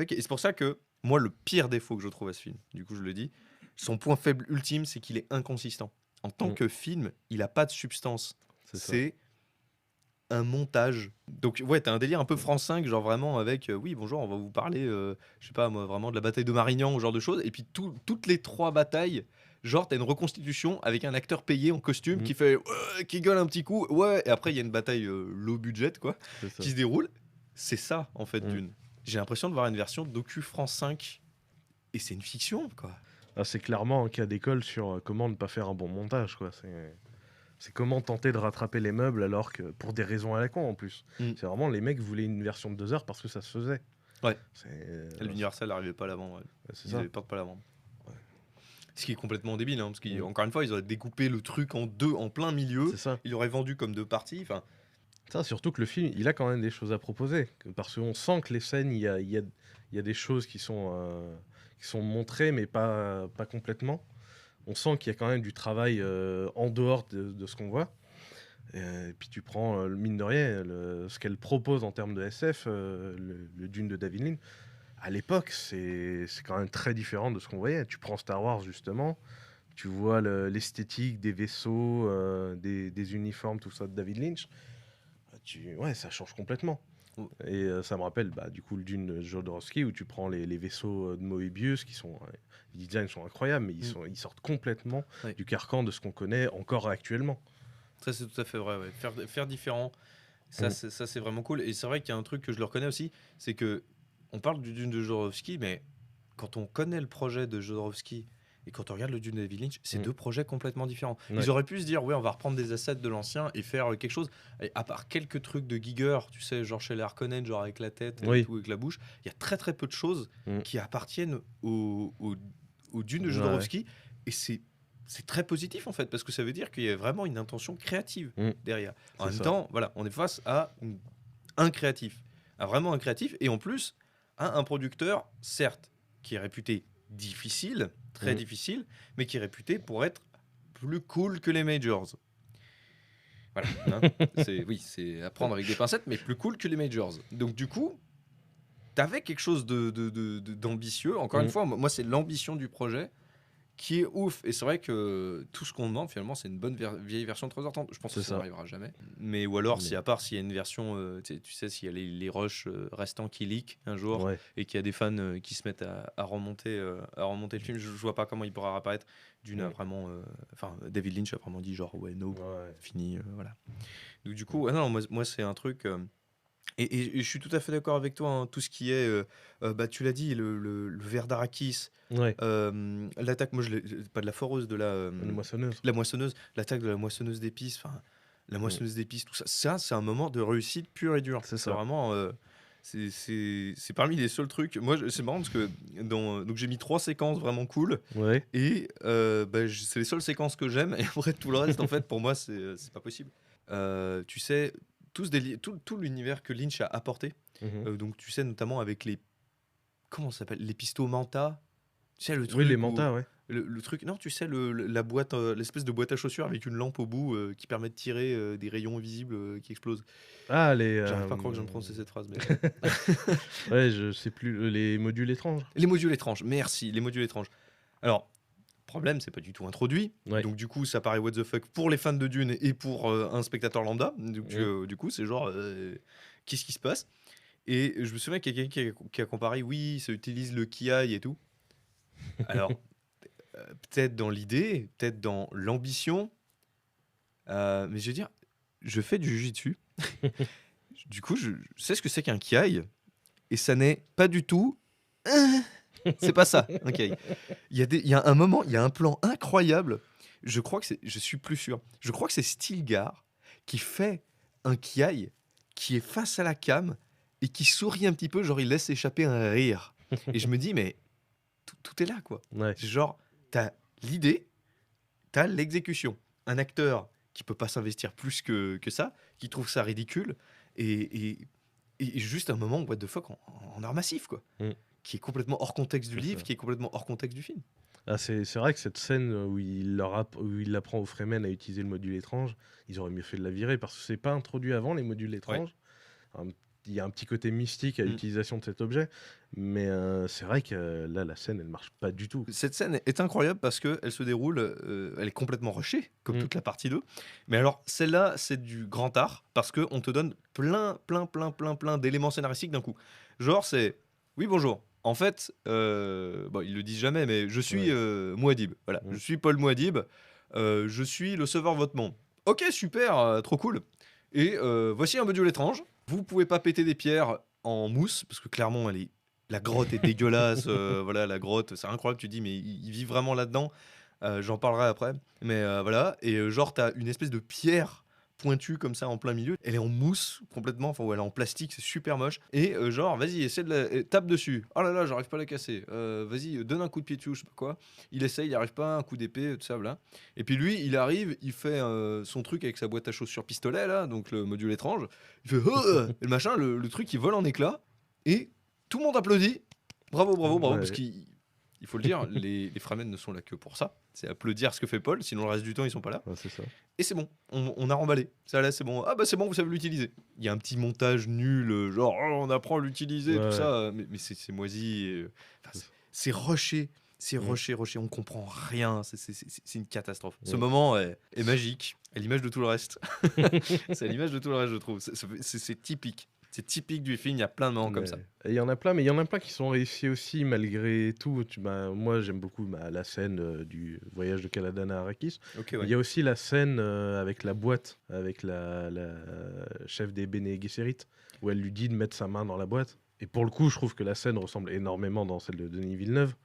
Et c'est pour ça que moi, le pire défaut que je trouve à ce film, du coup, je le dis, son point faible ultime, c'est qu'il est inconsistant. En tant que film, il a pas de substance. C'est ça. C'est un montage. Donc ouais, t'as un délire un peu France 5, genre vraiment avec oui, bonjour, on va vous parler, je sais pas moi, vraiment de la bataille de Marignan, ou genre de choses. Et puis toutes les 3 batailles, genre t'as une reconstitution avec un acteur payé en costume qui fait qui gueule un petit coup, ouais, et après il y a une bataille low budget quoi, C'est ça. qui se déroule. C'est ça en fait Mm. Dune. J'ai l'impression de voir une version docu France 5 et c'est une fiction quoi. Ah, c'est clairement un cas d'école sur comment ne pas faire un bon montage, quoi. C'est comment tenter de rattraper les meubles alors que pour des raisons à la con en plus. Mm. C'est vraiment les mecs voulaient une version de 2 heures parce que ça se faisait. Ouais. C'est L'Universal n'arrivait pas à la vendre. Ouais. c'est Ils ça. n'avaient pas à la vendre. Ouais. Ce qui est complètement débile, hein, parce Mm. qu'encore une fois, ils auraient découpé le truc en deux, en plein milieu. C'est ça. Ils l'auraient vendu comme 2 parties. Enfin, Ça, surtout que le film, il a quand même des choses à proposer. Parce qu'on sent que les scènes, il y a des choses qui sont montrées, mais pas complètement. On sent qu'il y a quand même du travail en dehors de ce qu'on voit. Et puis tu prends, mine de rien, ce qu'elle propose en termes de SF, le Dune de David Lynch, à l'époque, c'est quand même très différent de ce qu'on voyait. Tu prends Star Wars, justement, tu vois l'esthétique des vaisseaux, des uniformes, tout ça de David Lynch. Ouais, ça change complètement. Oh. Et ça me rappelle du coup le Dune de Jodorowsky où tu prends les vaisseaux de Moebius qui sont les designs sont incroyables mais ils sortent complètement Ouais. du carcan de ce qu'on connaît encore actuellement. Ça, c'est tout à fait vrai. Ouais. Faire différent, ça, Mm. c'est vraiment cool. Et c'est vrai qu'il y a un truc que je le reconnais aussi, c'est que on parle du Dune de Jodorowsky, mais quand on connaît le projet de Jodorowsky et quand on regarde le Dune de David Lynch, c'est Mm. deux projets complètement différents. Ouais. Ils auraient pu se dire, ouais, on va reprendre des assets de l'ancien et faire quelque chose. Et à part quelques trucs de Giger, tu sais, genre chez les Harkonnen, genre avec la tête et Oui. tout, avec la bouche, il y a très très peu de choses Mm. qui appartiennent au Dune de Ouais, Jodorowsky. Et c'est très positif en fait, parce que ça veut dire qu'il y a vraiment une intention créative Mm. derrière. En C'est même ça. temps, voilà, on est face à un créatif, à vraiment un créatif, et en plus, à un producteur, certes, qui est réputé difficile, très Mm. difficile, mais qui est réputé pour être plus cool que les majors. Voilà, hein. C'est à prendre avec des pincettes, mais plus cool que les majors. Donc du coup, t'avais quelque chose d'ambitieux. Encore une Mm. fois, moi, c'est l'ambition du projet qui est ouf. Et c'est vrai que tout ce qu'on demande, finalement, c'est une bonne vieille version de 3h30. Je pense C'est que ça ça. n'arrivera jamais. Mais ou alors, Mais- si à part s'il y a une version, tu sais, s'il y a les rushs restants qui leak un jour Ouais. et qu'il y a des fans qui se mettent à remonter le film, je vois pas comment il pourra apparaître. D'une a Ouais. vraiment, enfin, David Lynch a vraiment dit genre ouais, no, Ouais. fini, voilà. Donc du coup, non, moi c'est un truc. Et je suis tout à fait d'accord avec toi, hein, tout ce qui est, tu l'as dit, le ver d'Arrakis, Ouais. l'attaque, moi pas de la foreuse, de Une moissonneuse. la moissonneuse, l'attaque de la moissonneuse d'épices, enfin la moissonneuse d'épices, tout ça, c'est un moment de réussite pure et dure. C'est C'est ça. vraiment, c'est parmi les seuls trucs. Moi, c'est marrant parce que donc j'ai mis 3 séquences vraiment cool Ouais. et c'est les seules séquences que j'aime. Et après tout le reste, en fait, pour moi, c'est pas possible. Tu sais, tout l'univers que Lynch a apporté. Mhm. Donc tu sais, notamment avec les, comment ça s'appelle, les pistons manta, tu sais, le truc Oui, les où- mantas, ouais. le truc, non, tu sais, la boîte, l'espèce de boîte à chaussures avec une lampe au bout qui permet de tirer des rayons invisibles qui explosent. Ah, les. J'arrive pas à croire que je viens de prononcer cette phrase, mais Ouais, je sais plus. Les modules étranges. les modules étranges, merci, les modules étranges. Alors, problème, c'est pas du tout introduit, Ouais. donc du coup ça paraît what the fuck pour les fans de Dune et pour un spectateur lambda, donc du coup c'est genre qu'est-ce qui se passe. Et je me souviens qu'il y a quelqu'un qui a comparé, oui, ça utilise le Kiai et tout. Alors, peut-être dans l'idée, peut-être dans l'ambition, mais je veux dire, je fais du jujitsu. Du coup, je sais ce que c'est qu'un Kiai, et ça n'est pas du tout. C'est pas ça, un Kiai. Il y a un moment, il y a un plan incroyable. Je crois que c'est, je suis plus sûr. Je crois que c'est Stilgar qui fait un Kiai qui est face à la cam et qui sourit un petit peu, genre il laisse échapper un rire. Et je me dis, mais tout est là, quoi. Ouais. C'est genre, t'as l'idée, t'as l'exécution. Un acteur qui peut pas s'investir plus que ça, qui trouve ça ridicule, et juste un moment, what the fuck, en art massif, quoi. Mm. Qui est complètement hors contexte du C'est livre, ça. qui est complètement hors contexte du film. Ah, c'est vrai que cette scène où où il apprend aux Fremen à utiliser le module étrange, ils auraient mieux fait de la virer parce que c'est pas introduit avant les modules étranges. Il y a un petit côté mystique à Mm. l'utilisation de cet objet, mais c'est vrai que là, la scène, elle marche pas du tout. Cette scène est incroyable parce qu'elle se déroule, elle est complètement rushée, comme Mm. toute la partie 2. Mais alors, celle-là, c'est du grand art parce qu'on te donne plein d'éléments scénaristiques d'un coup. Genre, c'est oui, bonjour. En fait, bon, ils le disent jamais, mais je suis Mouad'Dib. Voilà, Mm. je suis Paul Mouad'Dib. Je suis le sauveur de votre monde. Ok, super, trop cool. Et voici un module étrange. Vous pouvez pas péter des pierres en mousse parce que clairement, la grotte est dégueulasse. Voilà, la grotte, c'est incroyable. Tu dis, mais il vit vraiment là-dedans. J'en parlerai après. Mais voilà. Et genre, t'as une espèce de pierre pointue comme ça en plein milieu. Elle est en mousse complètement. Enfin, ou elle est en plastique. C'est super moche. Et genre, vas-y, essaie tape dessus. Oh là là, j'arrive pas à la casser. Vas-y, donne un coup de pied dessus, je sais pas quoi. Il essaye, il arrive pas. Un coup d'épée, tout ça, voilà. Et puis lui, il arrive, il fait son truc avec sa boîte à chaussures pistolet, là. Donc le module étrange. Il fait et le machin, le truc, il vole en éclats. Et tout le monde applaudit. Bravo, Ouais. parce qu'il faut le dire, les Fremen ne sont là que pour ça. C'est applaudir ce que fait Paul, sinon le reste du temps, ils sont pas là. Ouais, c'est ça. Et c'est bon, on a remballé. Ça là, c'est bon. Ah bah c'est bon, vous savez l'utiliser. Il y a un petit montage nul, genre oh, on apprend à l'utiliser, Ouais. tout ça. Mais c'est moisi. Enfin, c'est rushé. C'est Mm. rushé, on comprend rien. C'est une catastrophe. Ce Mm. moment est magique, à l'image de tout le reste. C'est à l'image de tout le reste, je trouve. C'est typique. C'est typique du film. Il y a plein de moments comme ça. Et il y en a plein, mais il y en a plein qui sont réussis aussi malgré tout. Moi, j'aime beaucoup la scène du voyage de Caladan à Arrakis. Ok, Il ouais. y a aussi la scène avec la boîte, avec la chef des Bene Gesserit, où elle lui dit de mettre sa main dans la boîte. Et pour le coup, je trouve que la scène ressemble énormément dans celle de Denis Villeneuve,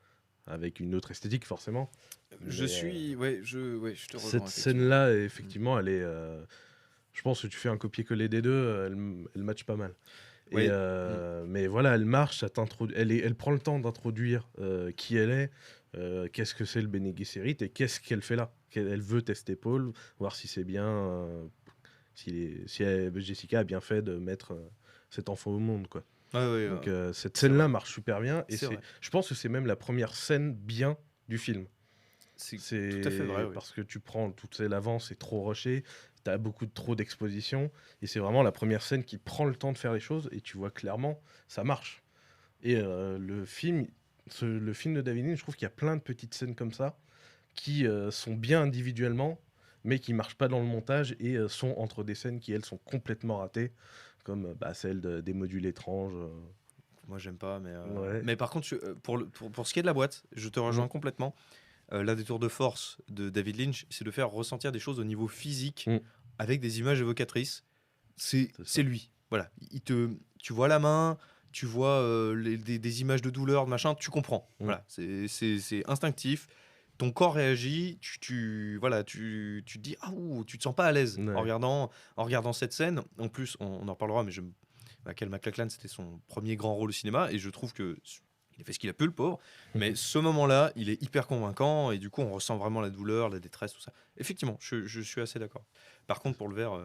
avec une autre esthétique forcément. Je Mais, suis. Ouais, je te rejoins. cette effectivement. scène-là, effectivement, elle est. Je pense que tu fais un copier-coller des deux, elle match pas mal. Ouais. Mais voilà, elle marche, elle prend le temps d'introduire qui elle est, qu'est-ce que c'est le Bene Gesserit et qu'est-ce qu'elle fait là. Elle veut tester Paul, voir si c'est bien, Jessica a bien fait de mettre cet enfant au monde, quoi. Ouais, Donc cette c'est scène-là vrai. marche super bien et C'est vrai. je pense que c'est même la première scène bien du film. C'est C'est tout à fait vrai. Oui. parce que tu prends l'avant, c'est trop rushé, t'as trop d'exposition, et c'est vraiment la première scène qui prend le temps de faire les choses, et tu vois clairement, ça marche. Et le film de David Lynch, je trouve qu'il y a plein de petites scènes comme ça, qui sont bien individuellement, mais qui marchent pas dans le montage, et sont entre des scènes qui, elles, sont complètement ratées, comme celle des modules étranges. Moi, j'aime pas, mais. Ouais. Mais par contre, pour ce qui est de la boîte, je te rejoins complètement. L'un des tours de force de David Lynch, c'est de faire ressentir des choses au niveau physique Mm. avec des images évocatrices. C'est ça. C'est lui. Voilà. Tu vois la main, tu vois des images de douleur, de machin, tu comprends. Mm. Voilà. C'est instinctif. Ton corps réagit, voilà, tu te dis, ah, ouh, tu te sens pas à l'aise Ouais. en regardant cette scène. En plus, on en reparlera, mais Cal MacLachlan, c'était son premier grand rôle au cinéma, et je trouve que il a fait ce qu'il a pu, le pauvre. Mais ce moment-là, il est hyper convaincant, et du coup, on ressent vraiment la douleur, la détresse, tout ça. Effectivement, je suis assez d'accord. Par contre, pour le verre,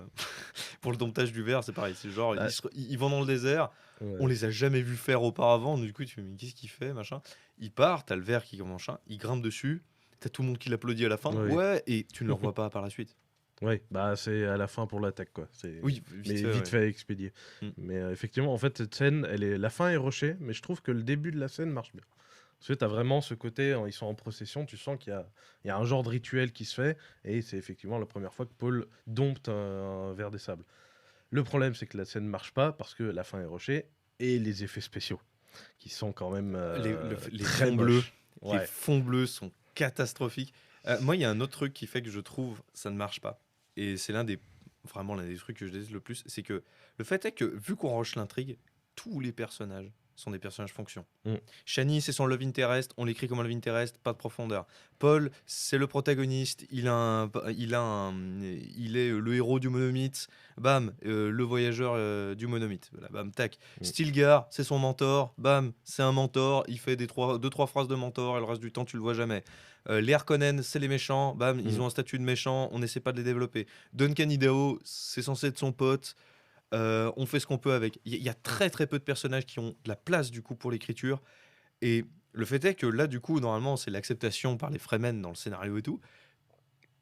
pour le domptage du verre, c'est pareil. C'est genre, Ah. ils vont dans le désert, Ouais. on les a jamais vus faire auparavant. Du coup, tu me dis, mais qu'est-ce qu'il fait, machin. Il part, t'as le verre qui commence, il grimpe dessus, t'as tout le monde qui l'applaudit à la fin. Oui. Ouais, et tu ne le revois pas par la suite. Ouais, c'est à la fin pour l'attaque, quoi. Oui, Mais fait, vite ouais. fait à expédier. Mm. Mais effectivement, en fait, cette scène, la fin est rushée, mais je trouve que le début de la scène marche bien. Parce que tu as vraiment ce côté, ils sont en procession, tu sens qu'il y a un genre de rituel qui se fait, et c'est effectivement la première fois que Paul dompte un verre des sables. Le problème, c'est que la scène marche pas, parce que la fin est rushée, et les effets spéciaux, qui sont quand même Les très fonds bleus. moches. Les Ouais. fonds bleus sont catastrophiques. Moi, il y a un autre truc qui fait que je trouve ça ne marche pas. Et c'est vraiment l'un des trucs que je déteste le plus. C'est que le fait est que, vu qu'on rush l'intrigue, tous les personnages sont des personnages fonction. Mm. Shani, c'est son love interest. On l'écrit comme un love interest, pas de profondeur. Paul, c'est le protagoniste. Il est le héros du monomythe. Bam, le voyageur du monomythe. Voilà, bam, tac. Mm. Stilgar, c'est son mentor. Bam, c'est un mentor. Il fait deux, trois phrases de mentor et le reste du temps, tu le vois jamais. Les Harkonnen, c'est les méchants. Bam, ils ont un statut de méchant. On n'essaie pas de les développer. Duncan Idaho, c'est censé être son pote. On fait ce qu'on peut avec. Il y a très très peu de personnages qui ont de la place du coup pour l'écriture. Et le fait est que là, du coup, normalement, c'est l'acceptation par les Fremen dans le scénario et tout.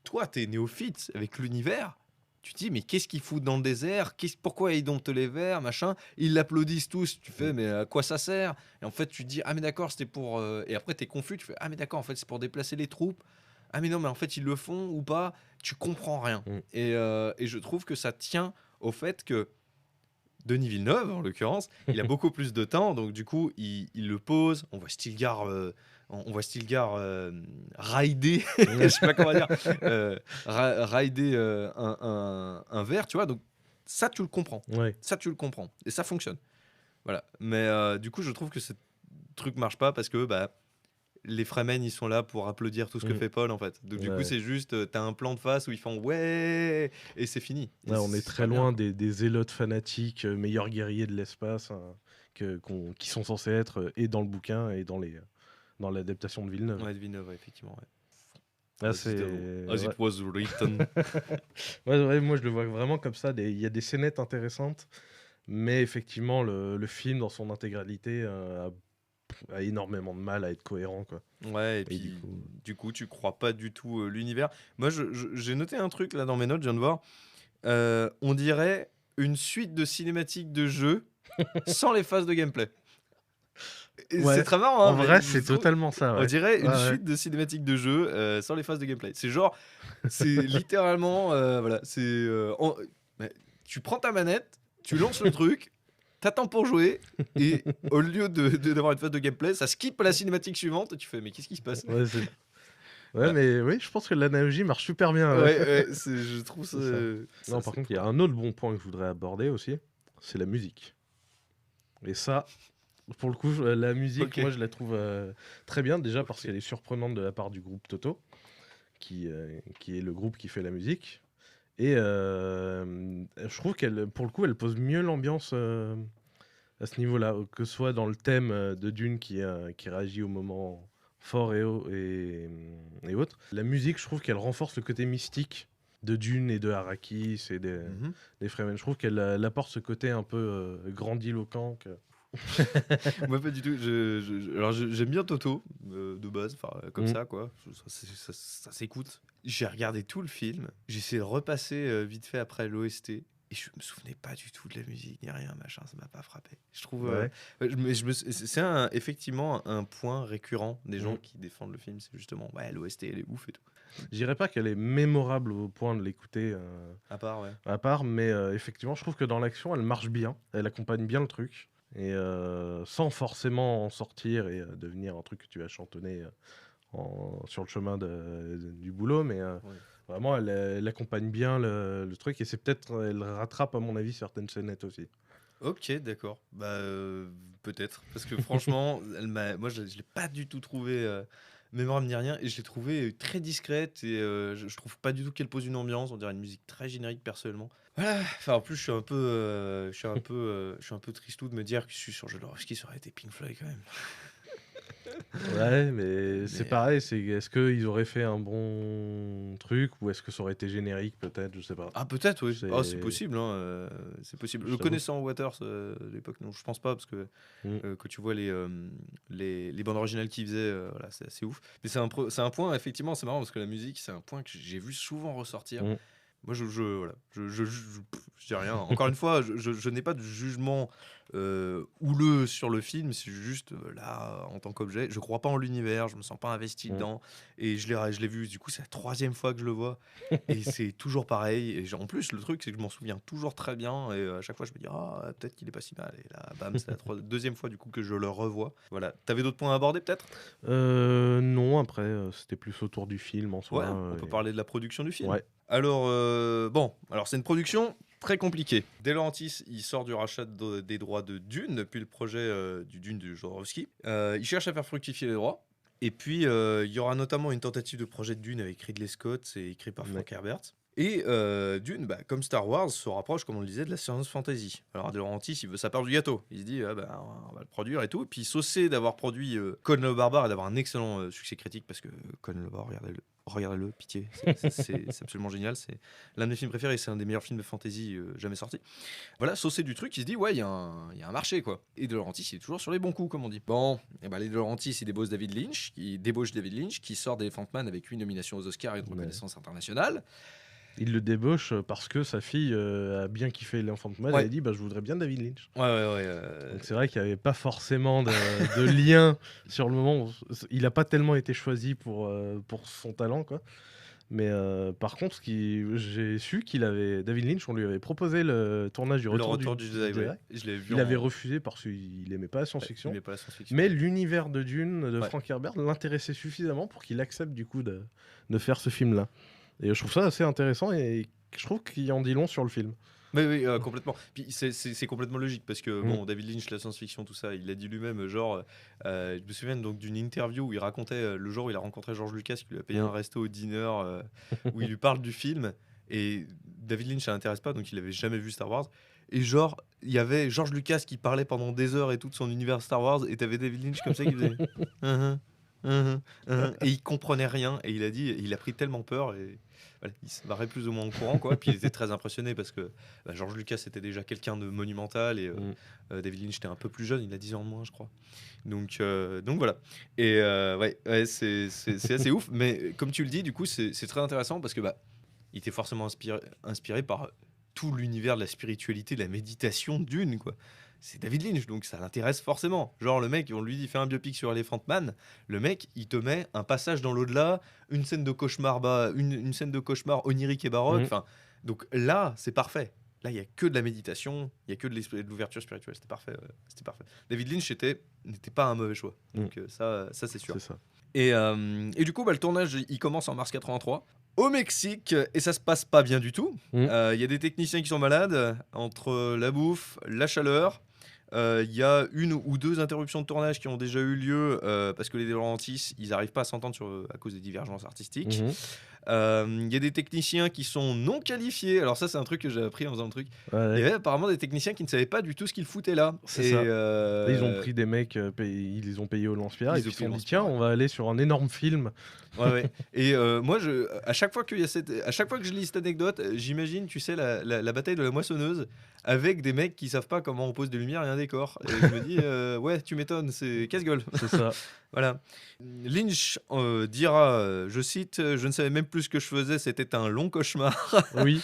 Toi, t'es néophyte avec l'univers. Tu te dis, mais qu'est-ce qu'ils foutent dans le désert? Pourquoi ils domptent les vers, machin? Ils l'applaudissent tous. Tu fais, mais à quoi ça sert? Et en fait, tu te dis, ah, mais d'accord, c'était pour. Et après, t'es confus. Tu fais, ah, mais d'accord, en fait, c'est pour déplacer les troupes. Ah, mais non, mais en fait, ils le font ou pas? Tu comprends rien. Mm. Et je trouve que ça tient au fait que Denis Villeneuve, en l'occurrence, il a beaucoup plus de temps, donc du coup, il le pose. On voit Stilgar rider, je sais pas comment dire, rider un verre, tu vois. Donc ça, tu le comprends. Ouais. Ça, tu le comprends. Et ça fonctionne. Voilà. Mais du coup, je trouve que ce truc marche pas parce que les Fremen, ils sont là pour applaudir tout ce que fait Paul, en fait. Donc, du coup, Ouais. c'est juste, t'as un plan de face où ils font ouais, et c'est fini. Et Ouais, on est c'est très pas bien. loin des zélotes fanatiques, meilleurs guerriers de l'espace, qui sont censés être et dans le bouquin et dans l'adaptation de Villeneuve. Ouais, de Villeneuve, ouais, effectivement. Ouais. Là, As it was written. Ouais, moi, je le vois vraiment comme ça. Il y a des scénettes intéressantes, mais effectivement, le film dans son intégralité a énormément de mal à être cohérent, quoi. Ouais, et Et puis du coup, tu crois pas du tout l'univers. Moi, j'ai noté un truc là dans mes notes, je viens de voir. On dirait une suite de cinématiques de jeux sans les phases de gameplay. Et Ouais, c'est très marrant, en mais vrai, je c'est trouve totalement ça, on ouais. dirait une Ouais, ouais. suite de cinématiques de jeu, sans les phases de gameplay. C'est genre, c'est littéralement, voilà, bah, tu prends ta manette, tu lances le truc, t'attends pour jouer et au lieu d'avoir une phase de gameplay, ça skip à la cinématique suivante et tu fais: «Mais qu'est-ce qui se passe?» Ouais, ouais, Voilà. mais oui, je pense que l'analogie marche super bien, ouais. Ouais, je trouve ça C'est ça. ça Non, par c'est contre, il y a cool. un autre bon point que je voudrais aborder aussi, c'est la musique. Et ça, pour le coup, la musique, moi, OK. je la trouve très bien, déjà parce OK. qu'elle est surprenante de la part du groupe Toto, qui est le groupe qui fait la musique. Et je trouve qu'elle, pour le coup, elle pose mieux l'ambiance à ce niveau-là, que ce soit dans le thème de Dune qui réagit au moment fort et autres. La musique, je trouve qu'elle renforce le côté mystique de Dune et de Arrakis et Mmh. des Fremen. Je trouve qu'elle elle apporte ce côté un peu grandiloquent. Moi, pas du tout. Alors, j'aime bien Toto, de base, enfin, comme Mm. ça, quoi. Ça s'écoute. J'ai regardé tout le film. J'ai essayé de repasser vite fait après l'OST. Et je me souvenais pas du tout de la musique, ni rien, machin. Ça m'a pas frappé. Je trouve. Ouais. Ouais, c'est effectivement un point récurrent des gens Mm. qui défendent le film. C'est justement, ouais, l'OST, elle est ouf et tout. Je dirais pas qu'elle est mémorable au point de l'écouter À part, ouais. à part, mais effectivement, je trouve que dans l'action, elle marche bien. Elle accompagne bien le truc. Et sans forcément en sortir et devenir un truc que tu vas chantonner sur le chemin du boulot, mais Ouais. vraiment, elle accompagne bien le truc. Et c'est peut-être, elle rattrape, à mon avis, certaines scénettes aussi. Ok, d'accord. Bah, peut-être. Parce que franchement, moi, je l'ai pas du tout trouvé mémorable ni rien. Et je l'ai trouvé très discrète. Et je trouve pas du tout qu'elle pose une ambiance. On dirait une musique très générique, personnellement. Voilà. Enfin, en plus, je suis un peu tristou de me dire que je suis sur Jodorowsky, ça aurait été Pink Floyd quand même. Ouais, mais c'est Mais pareil. Est-ce qu'ils auraient fait un bon truc ou est-ce que ça aurait été générique, peut-être? Je sais pas. ah, peut-être, oui. Ah, c'est C'est. possible, hein, c'est possible. Je Le t'avoue. connaissant Waters de l'époque, non, je pense pas, parce que Mm. que tu vois les bandes originales qu'il faisait, voilà, c'est assez ouf. Mais c'est un point, effectivement, c'est marrant parce que la musique, c'est un point que j'ai vu souvent ressortir. Mm. Moi, voilà, je dis rien. Encore une fois, je n'ai pas de jugement houleux sur le film. C'est juste là, en tant qu'objet, je crois pas en l'univers, je me sens pas investi Mm. dedans. Et je l'ai vu, du coup, c'est la troisième fois que je le vois. Et c'est toujours pareil. Et en plus, le truc, c'est que je m'en souviens toujours très bien. Et à chaque fois, je me dis, ah, peut-être qu'il est pas si mal. Et là, bam, c'est la deuxième fois, du coup, que je le revois. Voilà. T'avais d'autres points à aborder, peut-être? Non, après, c'était plus autour du film en Ouais, soi. on peut parler de la production du film. Ouais. Alors, alors c'est une production très compliquée. De Laurentiis, il sort du rachat des droits de Dune, depuis le projet du Dune de Jodorowsky. Il cherche à faire fructifier les droits. Et puis, il y aura notamment une tentative de projet de Dune avec Ridley Scott, c'est écrit par Frank Herbert. Et Dune, bah, comme Star Wars, se rapproche, comme on le disait, de la science fantasy. Alors De Laurentiis, il veut sa part du gâteau. Il se dit, ah, bah, on va le produire et tout. Et puis saucé d'avoir produit Conan le Barbare et d'avoir un excellent succès critique, parce que Conan le Barbare, regardez-le, pitié, c'est absolument génial. C'est l'un de mes films préférés, c'est un des meilleurs films de fantasy jamais sortis. Voilà, saucé du truc, il se dit, ouais, il y a un marché, quoi. Et De Laurentiis, il est toujours sur les bons coups, comme on dit. Bon, et ben les De Laurentiis, il débauche David Lynch, qui sort d'Elephant Man avec 8 nominations aux Oscars et une reconnaissance internationale. Il le débauche parce que sa fille a bien kiffé l'Enfant Man. Ouais. Elle a dit, bah, je voudrais bien David Lynch. Ouais. Donc c'est vrai qu'il n'y avait pas forcément de lien sur le moment. Il n'a pas tellement été choisi pour son talent, quoi. Mais par contre, j'ai su David Lynch, on lui avait proposé le tournage du Retour du Jedi. ouais. Je l'ai vu Il avait refusé parce qu'il n'aimait pas la science-fiction. il aimait pas la science-fiction. Mais l'univers de Dune de Ouais. Frank Herbert l'intéressait suffisamment pour qu'il accepte du coup de faire ce film-là. Et je trouve ça assez intéressant et je trouve qu'il en dit long sur le film. Oui, complètement. Puis c'est complètement logique parce que, Mm. bon, David Lynch, la science-fiction, tout ça, il l'a dit lui-même, genre, je me souviens donc d'une interview où il racontait le jour où il a rencontré George Lucas, qui lui a payé un resto au dîner, où il lui parle du film. Et David Lynch, ça l'intéresse pas, donc il avait jamais vu Star Wars. Et genre, il y avait George Lucas qui parlait pendant des heures et tout de son univers Star Wars, et t'avais David Lynch comme ça qui faisait et il comprenait rien, et il a pris tellement peur, et voilà, il se barrait plus ou moins en courant, quoi. Puis il était très impressionné parce que George Lucas était déjà quelqu'un de monumental, et David Lynch était un peu plus jeune, il a 10 ans de moins, je crois. Donc voilà. Et ouais, c'est assez ouf, mais comme tu le dis, du coup, c'est très intéressant parce que il était forcément inspiré par tout l'univers de la spiritualité, de la méditation de Dune, quoi. C'est David Lynch, donc ça l'intéresse forcément. Genre, le mec, on lui dit, fais un biopic sur Elephant Man. Le mec, il te met un passage dans l'au-delà, une scène de cauchemar, une scène de cauchemar onirique et baroque. Mhm. Enfin, donc là, c'est parfait. Là, il y a que de la méditation, il y a que de l'ouverture spirituelle. C'était parfait. C'était parfait. David Lynch n'était pas un mauvais choix. Donc ça c'est sûr. C'est ça. Et du coup, le tournage, il commence en mars 83 au Mexique et ça se passe pas bien du tout. Il y a des techniciens qui sont malades entre la bouffe, la chaleur. Il y a une ou deux interruptions de tournage qui ont déjà eu lieu parce que les De Laurentiis, ils n'arrivent pas à s'entendre à cause des divergences artistiques. Mhm. Il y a des techniciens qui sont non qualifiés. Alors ça, c'est un truc que j'ai appris en faisant le truc. Ouais, Il y avait apparemment des techniciens qui ne savaient pas du tout ce qu'ils foutaient là. C'est Et, ça. Ils ont pris des mecs, ils les ont payés au lance-pierre Ils et ont puis ils se payé sont au dit tiens, lance-pierre, on va aller sur un énorme film. Ouais, ouais. Et moi, à chaque fois à chaque fois que je lis cette anecdote, j'imagine, tu sais, la bataille de la moissonneuse avec des mecs qui savent pas comment on pose des lumières et un décor. Et je me dis, ouais, tu m'étonnes, c'est casse-gueule. C'est ça. Voilà. Lynch dira, je cite, je ne savais même plus ce que je faisais, c'était un long cauchemar. Oui.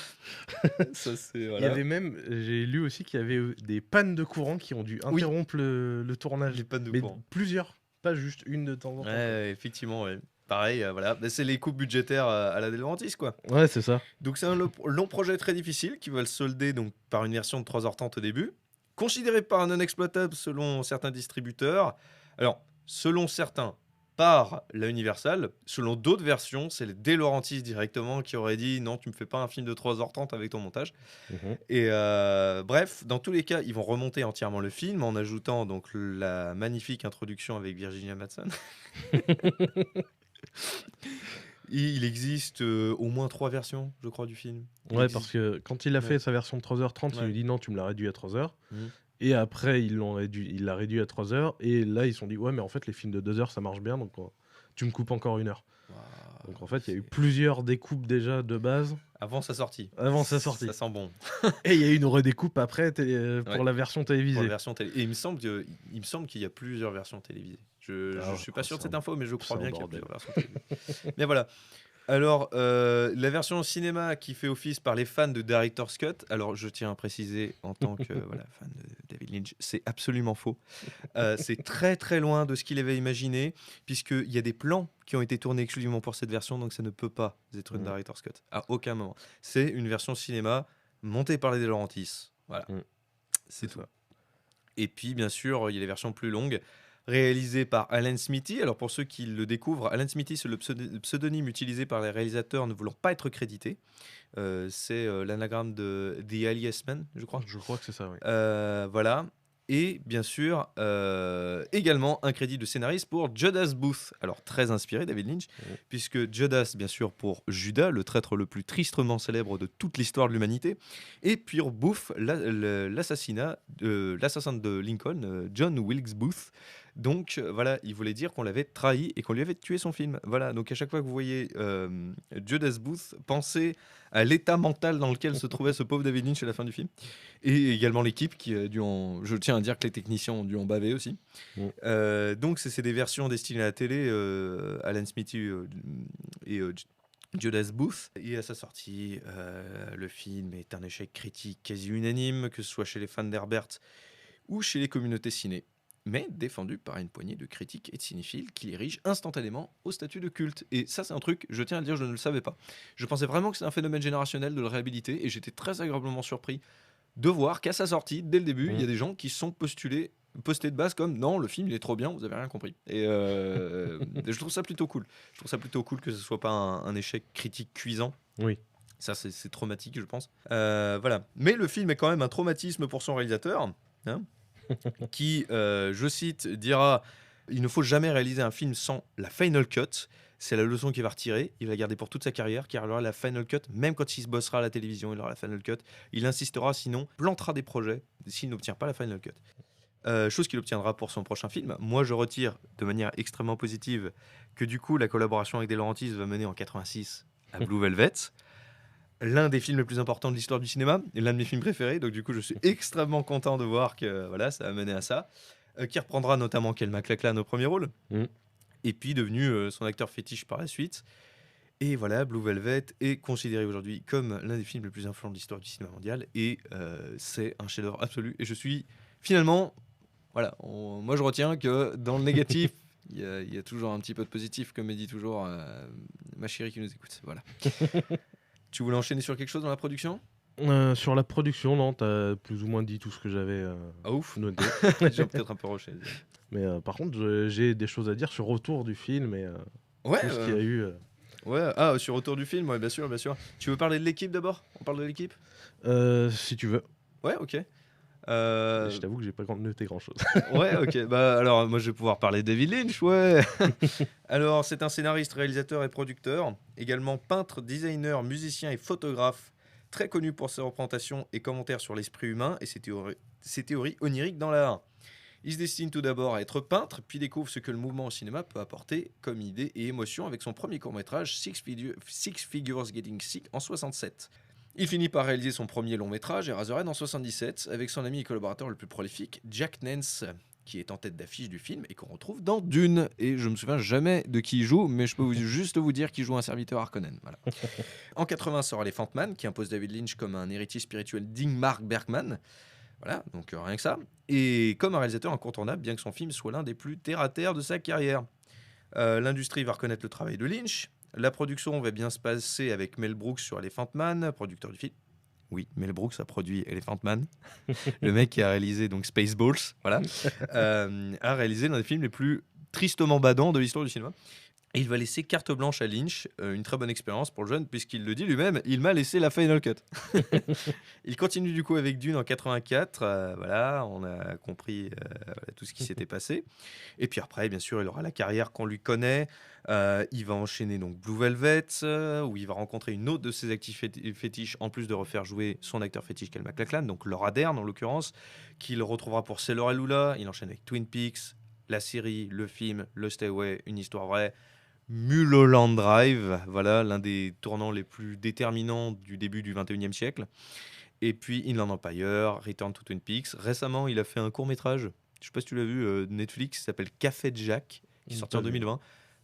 Ça, c'est, Il y voilà. avait même, j'ai lu aussi qu'il y avait des pannes de courant qui ont dû Oui. interrompre le tournage. Des pannes de Mais courant. plusieurs, pas juste une de temps en temps. Ouais, effectivement, ouais. Pareil, voilà. Mais c'est les coupes budgétaires à la De Laurentiis, quoi. Ouais, c'est ça. Donc c'est un long projet très difficile qui va le solder donc, par une version de 3h30 au début, considéré par un non exploitable selon certains distributeurs. Alors, selon certains, par la Universal. Selon d'autres versions, c'est les De Laurentiis directement qui auraient dit non, tu me fais pas un film de 3h30 avec ton montage. Mhm. Et bref, dans tous les cas, ils vont remonter entièrement le film en ajoutant donc la magnifique introduction avec Virginia Madsen. Il existe au moins 3 versions, je crois, du film. Il Ouais, existe- parce que quand il a fait Ouais. sa version de 3h30, il Ouais. lui dit non, tu me l'as réduit à 3h. Mhm. Et après, il l'a réduit à 3h. Et là, ils se sont dit, ouais, mais en fait, les films de 2h, ça marche bien, donc tu me coupes encore 1 heure. Waouh, Donc en fait, il y a eu c'est- plusieurs découpes déjà de base Avant sa sortie. avant sa sortie. Ça sent bon. Et il y a eu une redécoupe après pour Ouais. la version Pour la télévisée. version télé. Et il me semble qu'il y a plusieurs versions télévisées. Je Ah, suis pas sûr de c'est cette info, mais je crois c'est bien un qu'il y a bordel. plusieurs versions télévisées. Mais voilà. Alors, la version cinéma qui fait office par les fans de Director's Cut, alors je tiens à préciser en tant que fan de David Lynch, c'est absolument faux. C'est très très loin de ce qu'il avait imaginé, puisqu'il y a des plans qui ont été tournés exclusivement pour cette version, donc ça ne peut pas être une Mm. Director's Cut, à aucun moment. C'est une version cinéma montée par les De Laurentiis. Voilà, Mm. c'est tout. ça. Et puis, bien sûr, il y a les versions plus longues, réalisées par Alan Smithy. Alors, pour ceux qui le découvrent, Alan Smithy, c'est le pseudonyme utilisé par les réalisateurs ne voulant pas être crédités. C'est l'anagramme de The Alias Man, je crois. Je crois que c'est ça, oui. Voilà. Et bien sûr, également un crédit de scénariste pour Judas Booth. Alors, très inspiré, David Lynch, puisque Judas, bien sûr, pour Judas, le traître le plus tristement célèbre de toute l'histoire de l'humanité, et puis Booth, l'assassin de Lincoln, John Wilkes Booth. Donc, voilà, il voulait dire qu'on l'avait trahi et qu'on lui avait tué son film. Voilà, donc à chaque fois que vous voyez Judas Booth, pensez à l'état mental dans lequel se trouvait ce pauvre David Lynch à la fin du film. Et également l'équipe qui a dû en... Je tiens à dire que les techniciens ont dû en baver aussi. Donc c'est des versions destinées à la télé, Alan Smithy et Judas Booth. Et à sa sortie, le film est un échec critique quasi unanime, que ce soit chez les fans d'Herbert ou chez les communautés ciné, mais défendu par une poignée de critiques et de cinéphiles qui l'érigent instantanément au statut de culte. Et ça, c'est un truc, je tiens à le dire, je ne le savais pas. Je pensais vraiment que c'était un phénomène générationnel de le réhabiliter, et j'étais très agréablement surpris de voir qu'à sa sortie, dès le début, il y a des gens qui sont postés de base comme non, le film il est trop bien, vous avez rien compris. Et je trouve ça plutôt cool. Je trouve ça plutôt cool que ce soit pas un échec critique cuisant. Oui. Ça, c'est traumatique, je pense. Voilà. Mais le film est quand même un traumatisme pour son réalisateur, hein, qui, je cite, dira « Il ne faut jamais réaliser un film sans la final cut ». C'est la leçon qu'il va retirer. Il va la garder pour toute sa carrière, car il aura la final cut, même quand il se bossera à la télévision, il aura la final cut. Il insistera, sinon, plantera des projets s'il n'obtient pas la final cut. Chose qu'il obtiendra pour son prochain film. Moi, je retire de manière extrêmement positive que du coup, la collaboration avec De Laurentiis va mener en 86 à Blue Velvet, l'un des films les plus importants de l'histoire du cinéma, et l'un de mes films préférés. Donc du coup, je suis extrêmement content de voir que voilà, ça a mené à ça. Qui reprendra notamment Kel MacLachlan au premier rôle, et puis devenu son acteur fétiche par la suite. Et voilà, Blue Velvet est considéré aujourd'hui comme l'un des films les plus influents de l'histoire du cinéma mondial. Et c'est un chef-d'œuvre absolu. Et je suis finalement, voilà, moi je retiens que dans le négatif, il y a toujours un petit peu de positif, comme me dit toujours ma chérie qui nous écoute. Voilà. Tu voulais enchaîner sur quelque chose dans la production? Sur la production, non, t'as plus ou moins dit tout ce que j'avais Ah ouf, noté. j'ai peut-être un peu rushé. Mais par contre, j'ai des choses à dire sur Retour du film et Ouais, tout ce qu'il y a eu. ouais. Sur Retour du film, ouais, bien sûr, bien sûr. Tu veux parler de l'équipe d'abord? On parle de l'équipe? Si tu veux. Ouais, ok. Mais je t'avoue que j'ai pas noté grand-chose. Ouais, ok. Bah alors, moi, je vais pouvoir parler de David Lynch, ouais. Alors, c'est un scénariste, réalisateur et producteur, également peintre, designer, musicien et photographe, très connu pour ses représentations et commentaires sur l'esprit humain et ses théories oniriques dans l'art. Il se destine tout d'abord à être peintre, puis découvre ce que le mouvement au cinéma peut apporter comme idée et émotion avec son premier court-métrage Six Figures Getting Sick en 67. Il finit par réaliser son premier long-métrage, Eraserhead, en 77, avec son ami et collaborateur le plus prolifique, Jack Nance, qui est en tête d'affiche du film et qu'on retrouve dans Dune. Et je me souviens jamais de qui il joue, mais je peux juste vous dire qu'il joue un serviteur Harkonnen. Voilà. En 80 sort Elephant Man, qui impose David Lynch comme un héritier spirituel d'Ingmar Bergman. Voilà, donc rien que ça. Et comme un réalisateur incontournable, bien que son film soit l'un des plus terre-à-terre de sa carrière. L'industrie va reconnaître le travail de Lynch. La production va bien se passer avec Mel Brooks sur Elephant Man, producteur du film. Oui, Mel Brooks a produit Elephant Man. Le mec qui a réalisé donc Spaceballs, voilà, a réalisé l'un des films les plus tristement badants de l'histoire du cinéma. Et il va laisser carte blanche à Lynch, une très bonne expérience pour le jeune, puisqu'il le dit lui-même, il m'a laissé la final cut. Il continue du coup avec Dune en 84, voilà, on a compris tout ce qui s'était passé. Et puis après, bien sûr, il aura la carrière qu'on lui connaît. Il va enchaîner donc Blue Velvet, où il va rencontrer une autre de ses actifs fétiches, en plus de refaire jouer son acteur fétiche, Kel MacLachlan, donc Laura Dern en l'occurrence, qu'il retrouvera pour Sailor Lula. Il enchaîne avec Twin Peaks, la série, le film, Le Stay Away, une histoire vraie. Mulholland Drive, voilà, l'un des tournants les plus déterminants du début du 21e siècle. Et puis Inland Empire, Return to Twin Peaks. Récemment, il a fait un court-métrage, je ne sais pas si tu l'as vu, Netflix, qui s'appelle Café de Jack, qui est sorti en 2020.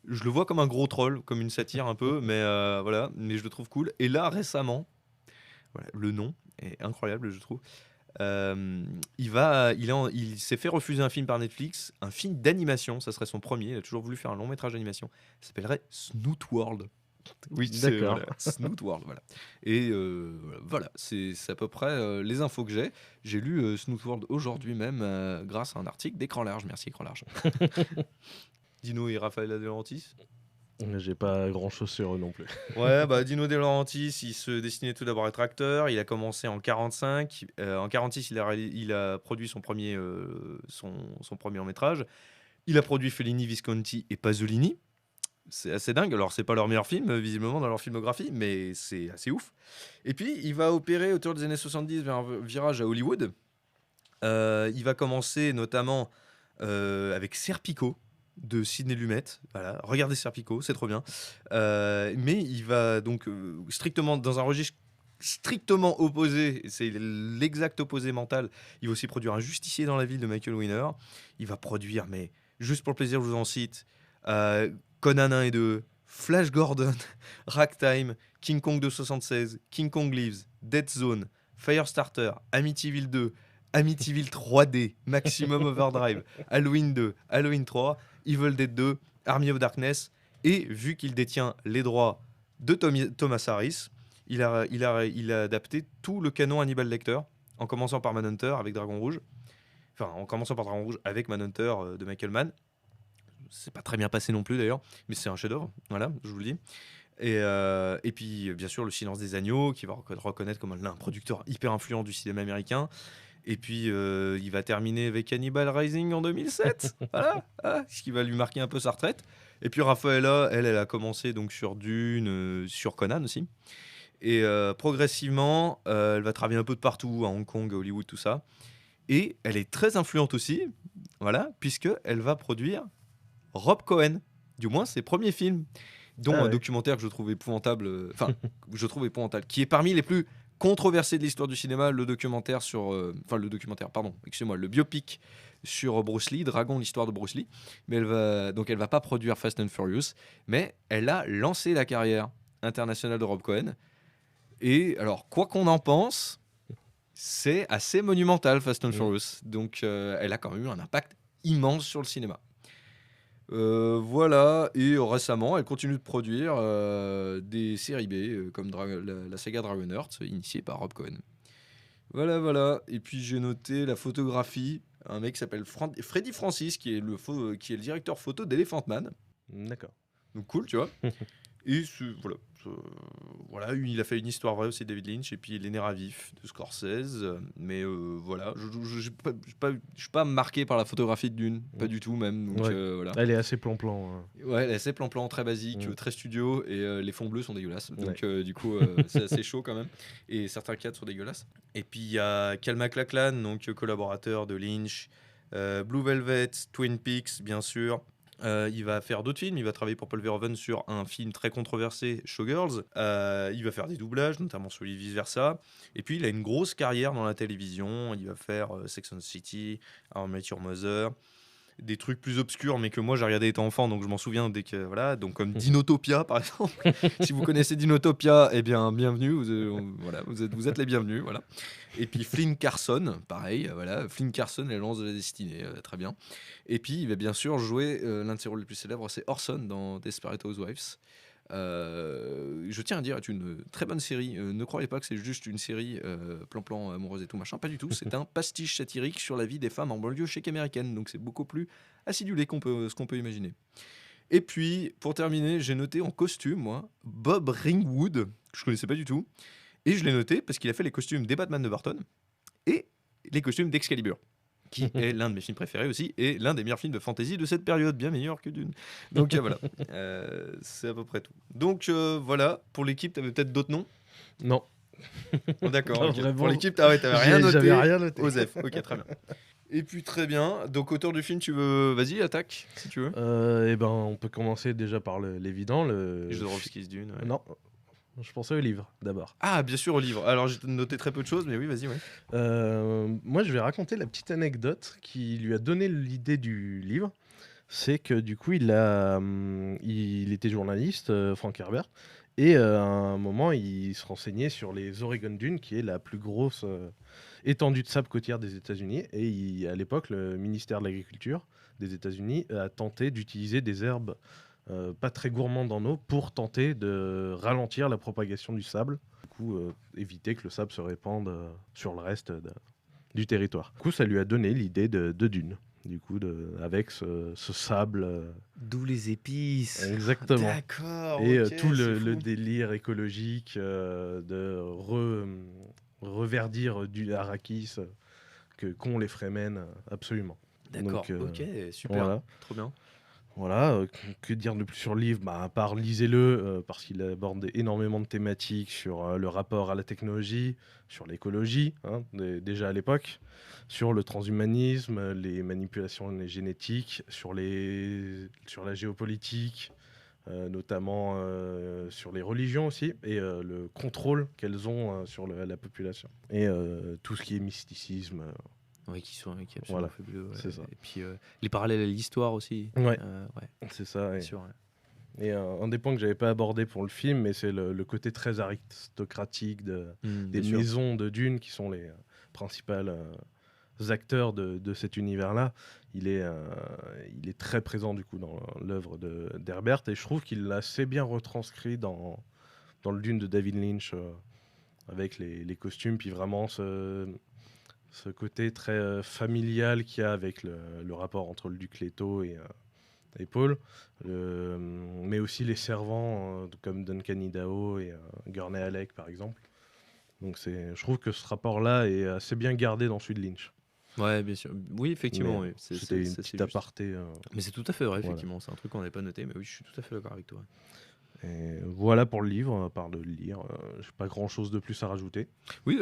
Je le vois comme un gros troll, comme une satire un peu, mais voilà, mais je le trouve cool. Et là, récemment, voilà, le nom est incroyable, je trouve. Il s'est fait refuser un film par Netflix, un film d'animation, ça serait son premier. Il a toujours voulu faire un long métrage d'animation. Ça s'appellerait Snoot World. Oui, D'accord. voilà, Snoot World, voilà. Et voilà, c'est à peu près les infos que j'ai. J'ai lu Snoot World aujourd'hui même grâce à un article d'Écran Large. Merci Écran Large. Dino et Raphaël De Laurentiis. J'ai pas grand-chose sur eux non plus. Ouais, bah Dino De Laurentiis, il se destinait tout d'abord à être acteur. Il a commencé en 45. En 46, il a produit son premier long métrage. Il a produit Fellini, Visconti et Pasolini. C'est assez dingue. Alors, c'est pas leur meilleur film, visiblement, dans leur filmographie, mais c'est assez ouf. Et puis, il va opérer autour des années 70 vers un virage à Hollywood. Il va commencer notamment avec Serpico de Sidney Lumet. Voilà, regardez Serpico, c'est trop bien. Mais il va donc strictement dans un registre strictement opposé, c'est l'exact opposé mental. Il va aussi produire Un justicier dans la ville de Michael Winner. Il va produire, mais juste pour le plaisir, je vous en cite, Conan 1 et 2, Flash Gordon, Ragtime, King Kong de 76, King Kong Lives, Dead Zone, Firestarter, Amityville 2, Amityville 3D, Maximum Overdrive, Halloween 2, Halloween 3, Evil Dead 2, Army of Darkness. Et vu qu'il détient les droits de Thomas Harris, il a adapté tout le canon Hannibal Lecter, en commençant par Manhunter avec Dragon Rouge. Enfin, en commençant par Dragon Rouge avec Manhunter de Michael Mann. C'est pas très bien passé non plus d'ailleurs, mais c'est un chef-d'œuvre, voilà, je vous le dis. Et puis, bien sûr, Le Silence des Agneaux, qui va reconnaître comme un producteur hyper influent du cinéma américain. Et puis, il va terminer avec Cannibal Rising en 2007. Voilà, ce qui va lui marquer un peu sa retraite. Et puis, Raffaella, elle a commencé donc sur Dune, sur Conan aussi. Et progressivement, elle va travailler un peu de partout, à Hong Kong, à Hollywood, tout ça. Et elle est très influente aussi, voilà, puisqu'elle va produire Rob Cohen, du moins ses premiers films, dont un documentaire que je trouve épouvantable, qui est parmi les plus controversés de l'histoire du cinéma, le biopic sur Bruce Lee, Dragon, l'histoire de Bruce Lee. Mais elle va pas produire Fast and Furious, mais elle a lancé la carrière international de Rob Cohen. Et alors, quoi qu'on en pense, c'est assez monumental, Fast and Furious. Donc, elle a quand même eu un impact immense sur le cinéma. Voilà, et récemment, elle continue de produire des séries B, comme la saga Dragonheart, initiée par Rob Cohen. Voilà. Et puis j'ai noté la photographie, un mec qui s'appelle Freddy Francis, qui est le directeur photo d'Elephant Man. D'accord. Donc cool, tu vois. Et voilà, il a fait une histoire vraie aussi, David Lynch, et puis Les Nerfs à vif de Scorsese. Mais voilà, je suis pas marqué par la photographie de Dune, pas du tout même. Donc Ouais. voilà. Elle est assez plan-plan. Ouais, elle est assez plan-plan, très basique, Mm. très studio, et les fonds bleus sont dégueulasses. Donc du coup, c'est assez chaud quand même. Et certains cadres sont dégueulasses. Et puis il y a Cal MacLachlan, donc collaborateur de Lynch, Blue Velvet, Twin Peaks, bien sûr. Il va faire d'autres films, il va travailler pour Paul Verhoeven sur un film très controversé, Showgirls. Il va faire des doublages, notamment sur Vice Versa. Et puis il a une grosse carrière dans la télévision, il va faire Sex and the City, How I Met Your Mother, des trucs plus obscurs mais que moi j'ai regardé étant enfant, donc je m'en souviens dès que voilà, donc comme Dinotopia par exemple. Si vous connaissez Dinotopia, eh bien bienvenue, vous êtes les bienvenus, voilà. Et puis Flynn Carson, pareil, voilà, Flynn Carson, elle lance de la destinée, très bien. Et puis il va bien sûr jouer l'un de ses rôles les plus célèbres, c'est Orson dans Desperate Housewives. Je tiens à dire, c'est une très bonne série. Ne croyez pas que c'est juste une série plan-plan amoureuse et tout machin, pas du tout. C'est un pastiche satirique sur la vie des femmes en banlieue chic américaine, donc c'est beaucoup plus acidulé ce qu'on peut imaginer. Et puis, pour terminer, j'ai noté en costume, moi, Bob Ringwood, que je connaissais pas du tout, et je l'ai noté parce qu'il a fait les costumes des Batman de Burton et les costumes d'Excalibur, qui est l'un de mes films préférés aussi, et l'un des meilleurs films de fantasy de cette période, bien meilleur que Dune. Donc voilà, c'est à peu près tout. Donc voilà, pour l'équipe, t'avais peut-être d'autres noms? Non. Oh, d'accord, Non, ok. vraiment. Pour l'équipe, t'avais rien noté. J'avais rien noté. Osef, ok, très bien. Et puis très bien, donc auteur du film, tu veux... Vas-y, attaque, si tu veux. Eh ben, on peut commencer déjà par l'évident. Jodorowsky's Dune, ouais. Non, je pensais au livre d'abord. Ah, bien sûr, au livre. Alors, j'ai noté très peu de choses, mais oui, vas-y, ouais. Moi, je vais raconter la petite anecdote qui lui a donné l'idée du livre. C'est que du coup, il était journaliste, Frank Herbert, et à un moment, il se renseignait sur les Oregon Dunes, qui est la plus grosse étendue de sable côtière des États-Unis. Et à l'époque, le ministère de l'Agriculture des États-Unis a tenté d'utiliser des herbes pas très gourmandes en eau pour tenter de ralentir la propagation du sable. Du coup, éviter que le sable se répande sur le reste du territoire. Du coup, ça lui a donné l'idée de Dune. Du coup, avec ce sable. D'où les épices. Exactement. D'accord. Et ok, tout c'est le fou. délire écologique de reverdir du arrakis qu'ont les Fremen, absolument. D'accord, Donc, ok, super, voilà. trop bien. Voilà, que dire de plus sur le livre? Bah, à part lisez-le, parce qu'il aborde énormément de thématiques sur le rapport à la technologie, sur l'écologie, hein, déjà à l'époque, sur le transhumanisme, les manipulations génétiques, sur la géopolitique, notamment sur les religions aussi, et le contrôle qu'elles ont sur la population. Et tout ce qui est mysticisme. Oui, qui est absolument Voilà, fabuleux. Ouais. c'est ça. Et puis les parallèles à l'histoire aussi. Ouais. Ouais, C'est ça. bien Et, sûr. Ouais. et un des points que j'avais pas abordé pour le film, mais c'est le côté très aristocratique des Bien sûr. maisons de Dune, qui sont les principales acteurs de cet univers-là. Il est très présent du coup dans l'œuvre d'Herbert, et je trouve qu'il l'a assez bien retranscrit dans le Dune de David Lynch, avec les costumes, puis vraiment ce côté très familial qu'il y a avec le rapport entre le duc Leto et Paul, mais aussi les servants comme Duncan Idaho et Gurney Halleck par exemple. Donc je trouve que ce rapport-là est assez bien gardé dans celui de Lynch. Ouais, bien sûr. Oui, effectivement. Mais, oui. c'était une petite juste. aparté. Mais c'est tout à fait vrai, Voilà. effectivement. C'est un truc qu'on n'avait pas noté, mais oui, je suis tout à fait d'accord avec toi. Et voilà pour le livre, à part de le lire, j'ai pas grand-chose de plus à rajouter. Oui,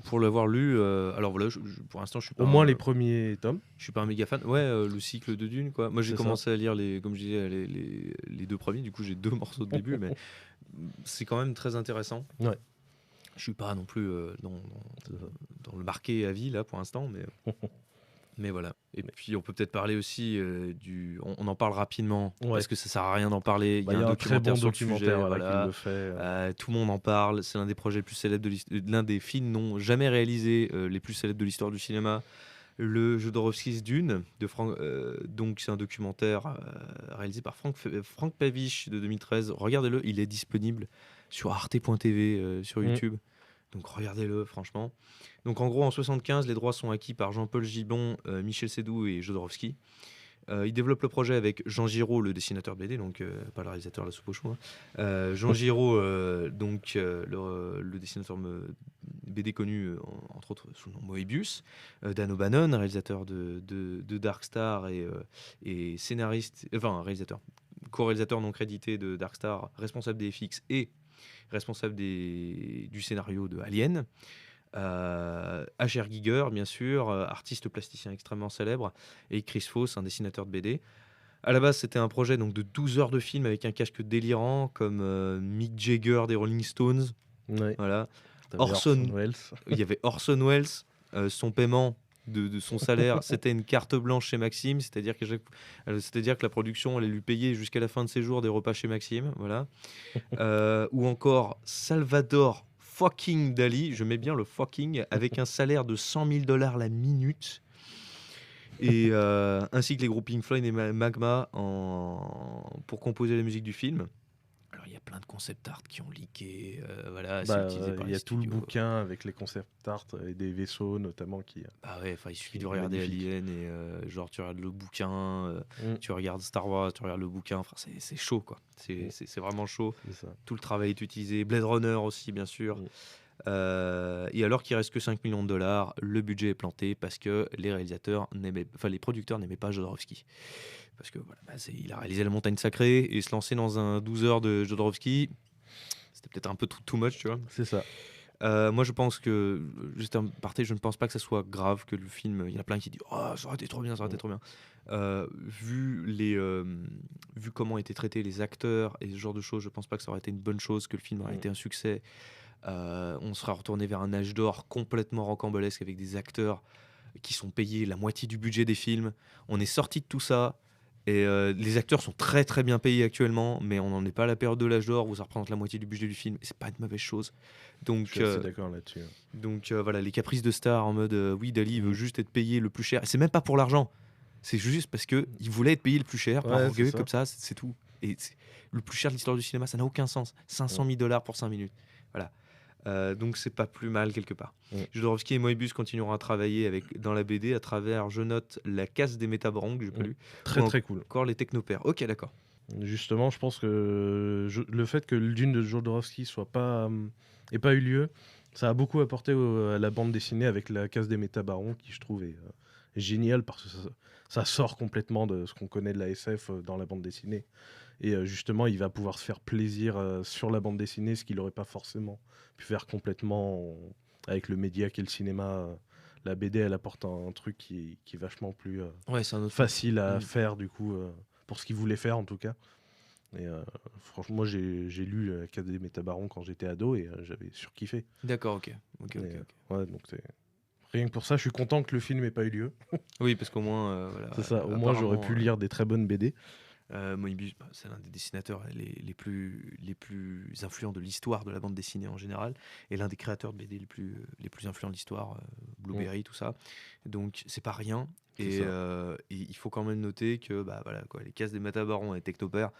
pour l'avoir lu, alors voilà, pour l'instant, je suis pas Au moins les premiers tomes. je suis pas un méga fan. Ouais, le cycle de Dune, quoi. Moi, j'ai C'est commencé à lire comme je disais, les deux premiers. Du coup, j'ai 2 morceaux de début, mais c'est quand même très intéressant. Ouais. Je suis pas non plus dans le marqué à vie là pour l'instant, Mais voilà. Et puis on peut peut-être parler aussi on en parle rapidement Ouais. parce que ça sert à rien d'en parler. Il Bah, y a il y un a un très documentaire bon sur le sujet. documentaire voilà, qui Voilà. le fait. Tout le monde en parle. C'est l'un des projets les plus célèbres l'un des films non jamais réalisés les plus célèbres de l'histoire du cinéma. Le Jodorowsky's Dune de donc c'est un documentaire réalisé par Frank Pavich de 2013. Regardez-le, il est disponible sur arte.tv sur YouTube. Donc regardez-le, franchement. Donc en gros, en 75, les droits sont acquis par Jean-Paul Giblon, Michel Seydoux et Jodorowsky. Il développe le projet avec Jean Giraud, le dessinateur de BD, donc pas le réalisateur de La Soupe aux choux. Jean Giraud, donc le dessinateur BD connu entre autres sous le nom Moebius. Dan O'Bannon, réalisateur de Dark Star et scénariste, enfin réalisateur, co-réalisateur non crédité de Dark Star, responsable des FX et responsable du scénario de Alien. H.R. Giger, bien sûr, artiste plasticien extrêmement célèbre, et Chris Foss, un dessinateur de BD. À la base, c'était un projet donc, de 12 heures de film avec un casque délirant, comme Mick Jagger des Rolling Stones. Ouais. Voilà. T'avais Orson Welles. Il y avait Orson Welles. Son paiement de son salaire, c'était une carte blanche chez Maxime, c'est-à-dire que la production allait lui payer jusqu'à la fin de ses jours des repas chez Maxime. Voilà. Ou encore Salvador fucking Dali, je mets bien le fucking, avec un salaire de $100,000 la minute, et ainsi que les groupes Pink Floyd et Magma pour composer la musique du film. Alors il y a plein de concept art qui ont leaké, voilà, c'est Bah, utilisé par il y les a tout le studios. bouquin avec les concept art et des vaisseaux notamment qui. Ah ouais, il suffit qui de est regarder magnifique. Alien et genre tu regardes le bouquin, Mm, tu regardes Star Wars, tu regardes le bouquin, enfin c'est chaud quoi, c'est vraiment chaud. c'est ça. Tout le travail est utilisé, Blade Runner aussi bien sûr. Mm. Et alors qu'il reste que 5 millions de dollars, le budget est planté parce que les producteurs n'aimaient pas Jodorowsky. Parce que voilà, il a réalisé La Montagne Sacrée et se lancer dans un 12 heures de Jodorowsky, c'était peut-être un peu too much, tu vois. C'est ça. Moi, je pense que, juste un aparté, je ne pense pas que ça soit grave que le film. Il y en a plein qui disent oh, ça aurait été trop bien, ça aurait été trop bien. Vu comment étaient traités les acteurs et ce genre de choses, je pense pas que ça aurait été une bonne chose, que le film aurait été un succès. On sera retourné vers un âge d'or complètement rocambolesque avec des acteurs qui sont payés la moitié du budget des films. On est sorti de tout ça. Et les acteurs sont très très bien payés actuellement, mais on n'en est pas à la période de l'âge d'or où ça représente la moitié du budget du film. Et c'est pas une mauvaise chose. Donc, Je suis assez d'accord là-dessus. donc voilà, les caprices de star en mode oui, Dali il veut juste être payé le plus cher. Et c'est même pas pour l'argent. C'est juste parce que il voulait être payé le plus cher, par Ouais, orgueil c'est ça. comme ça, c'est tout. Et le plus cher de l'histoire du cinéma, ça n'a aucun sens. $500,000 pour 5 minutes. Voilà. Donc c'est pas plus mal quelque part. Jodorowsky et Moebius continueront à travailler dans la BD à travers, je note, La Casse des Métabarons que j'ai pas lu. Très Ou très cool. Encore les Technopères. Ok, d'accord. Justement, je pense que le fait que le Dune de Jodorowsky ait pas eu lieu, ça a beaucoup apporté à la bande dessinée avec La Case des Métabarons, qui je trouve est génial parce que ça sort complètement de ce qu'on connaît de la SF dans la bande dessinée. Et justement, il va pouvoir se faire plaisir sur la bande dessinée, ce qu'il n'aurait pas forcément pu faire complètement avec le média qu'est le cinéma. La BD, elle apporte un truc qui est vachement plus Ouais, c'est un autre. facile à faire, du coup, pour ce qu'il voulait faire, en tout cas. Et franchement, moi, j'ai lu Cadet Métabaron quand j'étais ado et j'avais surkiffé. D'accord, ok. Ouais, donc rien que pour ça, je suis content que le film n'ait pas eu lieu. Oui, parce qu'au moins, voilà. C'est ça, au moins j'aurais pu lire des très bonnes BD. Moebius, c'est l'un des dessinateurs les plus influents de l'histoire de la bande dessinée en général, et l'un des créateurs de BD les plus influents de l'histoire, Blueberry, tout ça. Donc c'est pas rien. Et il faut quand même noter que voilà, quoi, les cases des Métabarons et Technopères,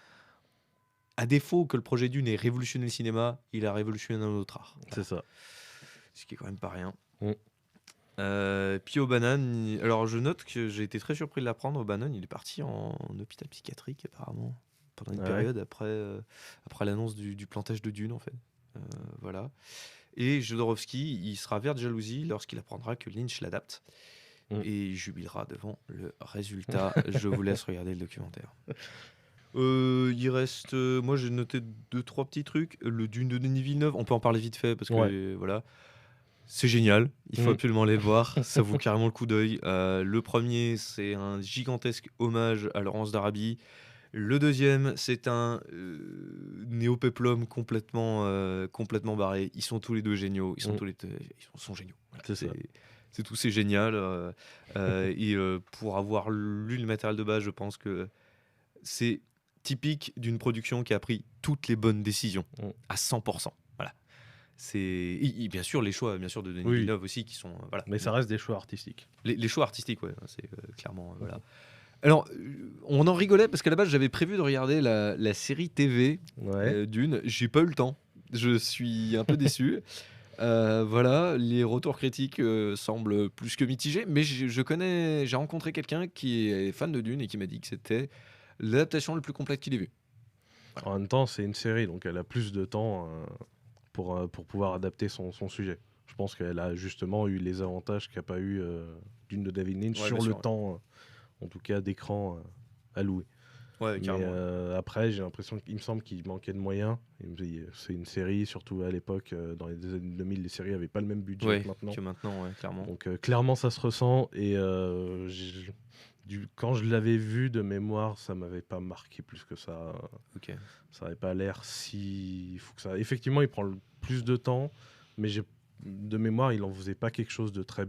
à défaut que le projet Dune ait révolutionné le cinéma, il a révolutionné un autre art. C'est ça. Ce qui est quand même pas rien. Mm. Puis O'Bannon, alors je note que j'ai été très surpris de l'apprendre. O'Bannon, il est parti en hôpital psychiatrique apparemment pendant une période après l'annonce du plantage de Dune en fait. Voilà. Et Jodorowsky, il sera vert de jalousie lorsqu'il apprendra que Lynch l'adapte et il jubilera devant le résultat. Je vous laisse regarder le documentaire. Il reste, moi j'ai noté 2-3 petits trucs. Le Dune de Denis Villeneuve, on peut en parler vite fait parce que voilà. C'est génial, il faut absolument aller le voir, ça vaut carrément le coup d'œil. Le premier, c'est un gigantesque hommage à Laurence d'Arabie. Le deuxième, c'est un néo-peplum complètement barré. Ils sont tous les deux géniaux. Ils sont Mm. tous les deux, sont géniaux. Voilà, C'est ça. c'est tout, c'est génial. Et pour avoir lu le matériel de base, je pense que c'est typique d'une production qui a pris toutes les bonnes décisions Mm. à 100%. Voilà. Bien sûr, les choix bien sûr, de Denis Oui. Villeneuve aussi qui sont. Voilà. Mais ça reste des choix artistiques. Les choix artistiques, ouais, c'est clairement. Voilà. Alors, on en rigolait parce qu'à la base, j'avais prévu de regarder la série TV Ouais. Dune. J'ai pas eu le temps. Je suis un peu déçu. Voilà, les retours critiques semblent plus que mitigés, mais j'ai rencontré quelqu'un qui est fan de Dune et qui m'a dit que c'était l'adaptation la plus complète qu'il ait vue. En même temps, c'est une série, donc elle a plus de temps pour pouvoir adapter son sujet. Je pense qu'elle a justement eu les avantages qu'a pas eu Dune de David Lynch Ouais, sur bien le sûr, ouais. temps, en tout cas d'écran alloué. Ouais, Mais carrément. après, j'ai l'impression qu'il me semble qu'il manquait de moyens. C'est une série, surtout à l'époque, dans les années 2000, les séries n'avaient pas le même budget Ouais, que maintenant. que maintenant, ouais, clairement. Donc clairement, ça se ressent. Et quand je l'avais vu de mémoire, ça m'avait pas marqué plus que ça. Ok. Ça n'avait pas l'air si fou que ça. Effectivement, il prend plus de temps, mais de mémoire, il en faisait pas quelque chose de très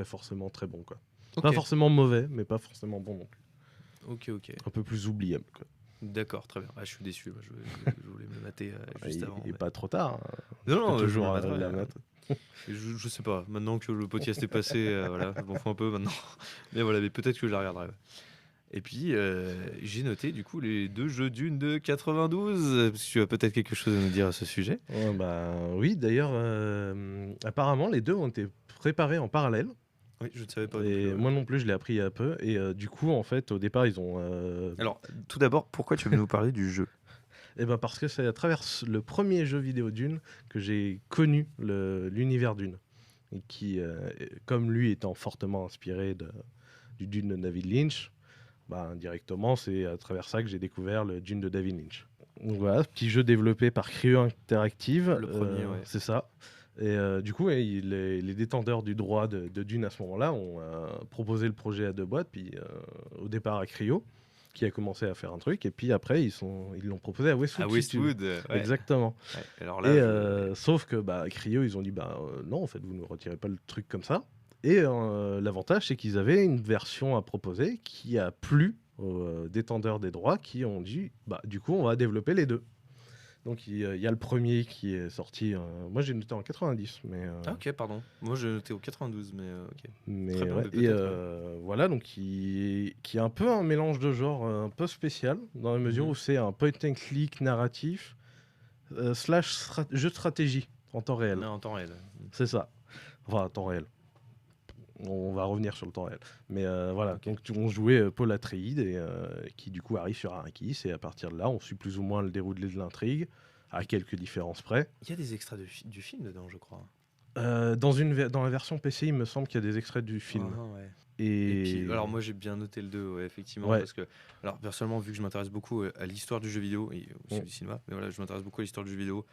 forcément très bon, quoi. Pas Ok, forcément mauvais, mais pas forcément bon non plus. ok. Un peu plus oubliable, quoi. D'accord, très bien. Ah, je suis déçu. Moi, je voulais me le mater juste Il avant. est mais- pas trop tard. Hein. Non, non, Tu peux toujours je me le la mettrai, mettre. Je sais pas. Maintenant que le podcast est passé, voilà, je m'en fous un peu maintenant. Mais voilà, mais peut-être que je la regarderai. Ouais. Et puis, j'ai noté du coup les 2 jeux Dune de 92. Parce que tu as peut-être quelque chose à nous dire à ce sujet. Ouais, bah, oui, d'ailleurs, apparemment, les deux ont été préparés en parallèle. Oui, je ne savais pas. Et moi non plus, je l'ai appris il y a peu. Et du coup, en fait, au départ, ils ont. Alors, tout d'abord, pourquoi tu veux nous parler du jeu? Eh ben parce que c'est à travers le premier jeu vidéo Dune que j'ai connu l'univers Dune. Et qui, comme lui étant fortement inspiré du Dune de David Lynch, bah, indirectement, c'est à travers ça que j'ai découvert le Dune de David Lynch. Donc voilà, petit jeu développé par Cryo Interactive. Le premier, ouais. C'est ça. Et du coup, ouais, les détenteurs du droit de Dune à ce moment-là ont proposé le projet à deux boîtes, puis au départ à Cryo, qui a commencé à faire un truc, et puis après, ils l'ont proposé à Westwood. À Studios. Westwood, ouais. Exactement. Ouais. Alors là, Et sauf que Cryo, ils ont dit non, en fait, vous ne retirez pas le truc comme ça. Et l'avantage, c'est qu'ils avaient une version à proposer qui a plu aux détenteurs des droits, qui ont dit du coup, on va développer les deux. Donc il y a le premier qui est sorti. Moi, j'ai noté en 90, mais. Ah, ok, pardon. Moi, je notais au 92, mais ok. Mais Très bien, ouais, mais et peut-être, voilà, donc qui est un peu un mélange de genres un peu spécial, dans la mesure Mhm. où c'est un point and click narratif slash jeu de stratégie en temps réel. Non, en temps réel. C'est ça. Enfin, temps réel. On va revenir sur le temps réel. Mais voilà, Ok. donc on jouait Paul Atreides, et, qui du coup arrive sur Arrakis, et à partir de là, on suit plus ou moins le déroulé de l'intrigue, à quelques différences près. Il y a des extraits du film dedans, je crois. Dans la version PC, il me semble qu'il y a des extraits du film. Ah, ouais. Et, Et puis, alors moi j'ai bien noté le 2, ouais, effectivement, Ouais. parce que, alors personnellement, vu que je m'intéresse beaucoup à l'histoire du jeu vidéo et aussi du cinéma, mais voilà, je m'intéresse beaucoup à l'histoire du jeu vidéo.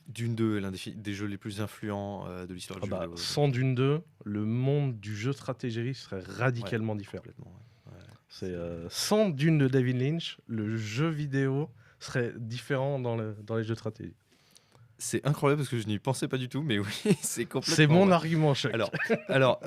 Dune 2 est l'un des jeux les plus influents de l'histoire du jeu vidéo. sans Dune 2, le monde du jeu stratégie serait radicalement différent. Complètement, ouais. C'est sans Dune de David Lynch, le jeu vidéo serait différent dans les jeux de stratégie. C'est incroyable parce que je n'y pensais pas du tout, mais oui, c'est complètement. C'est mon vrai. argument, Chuck. Alors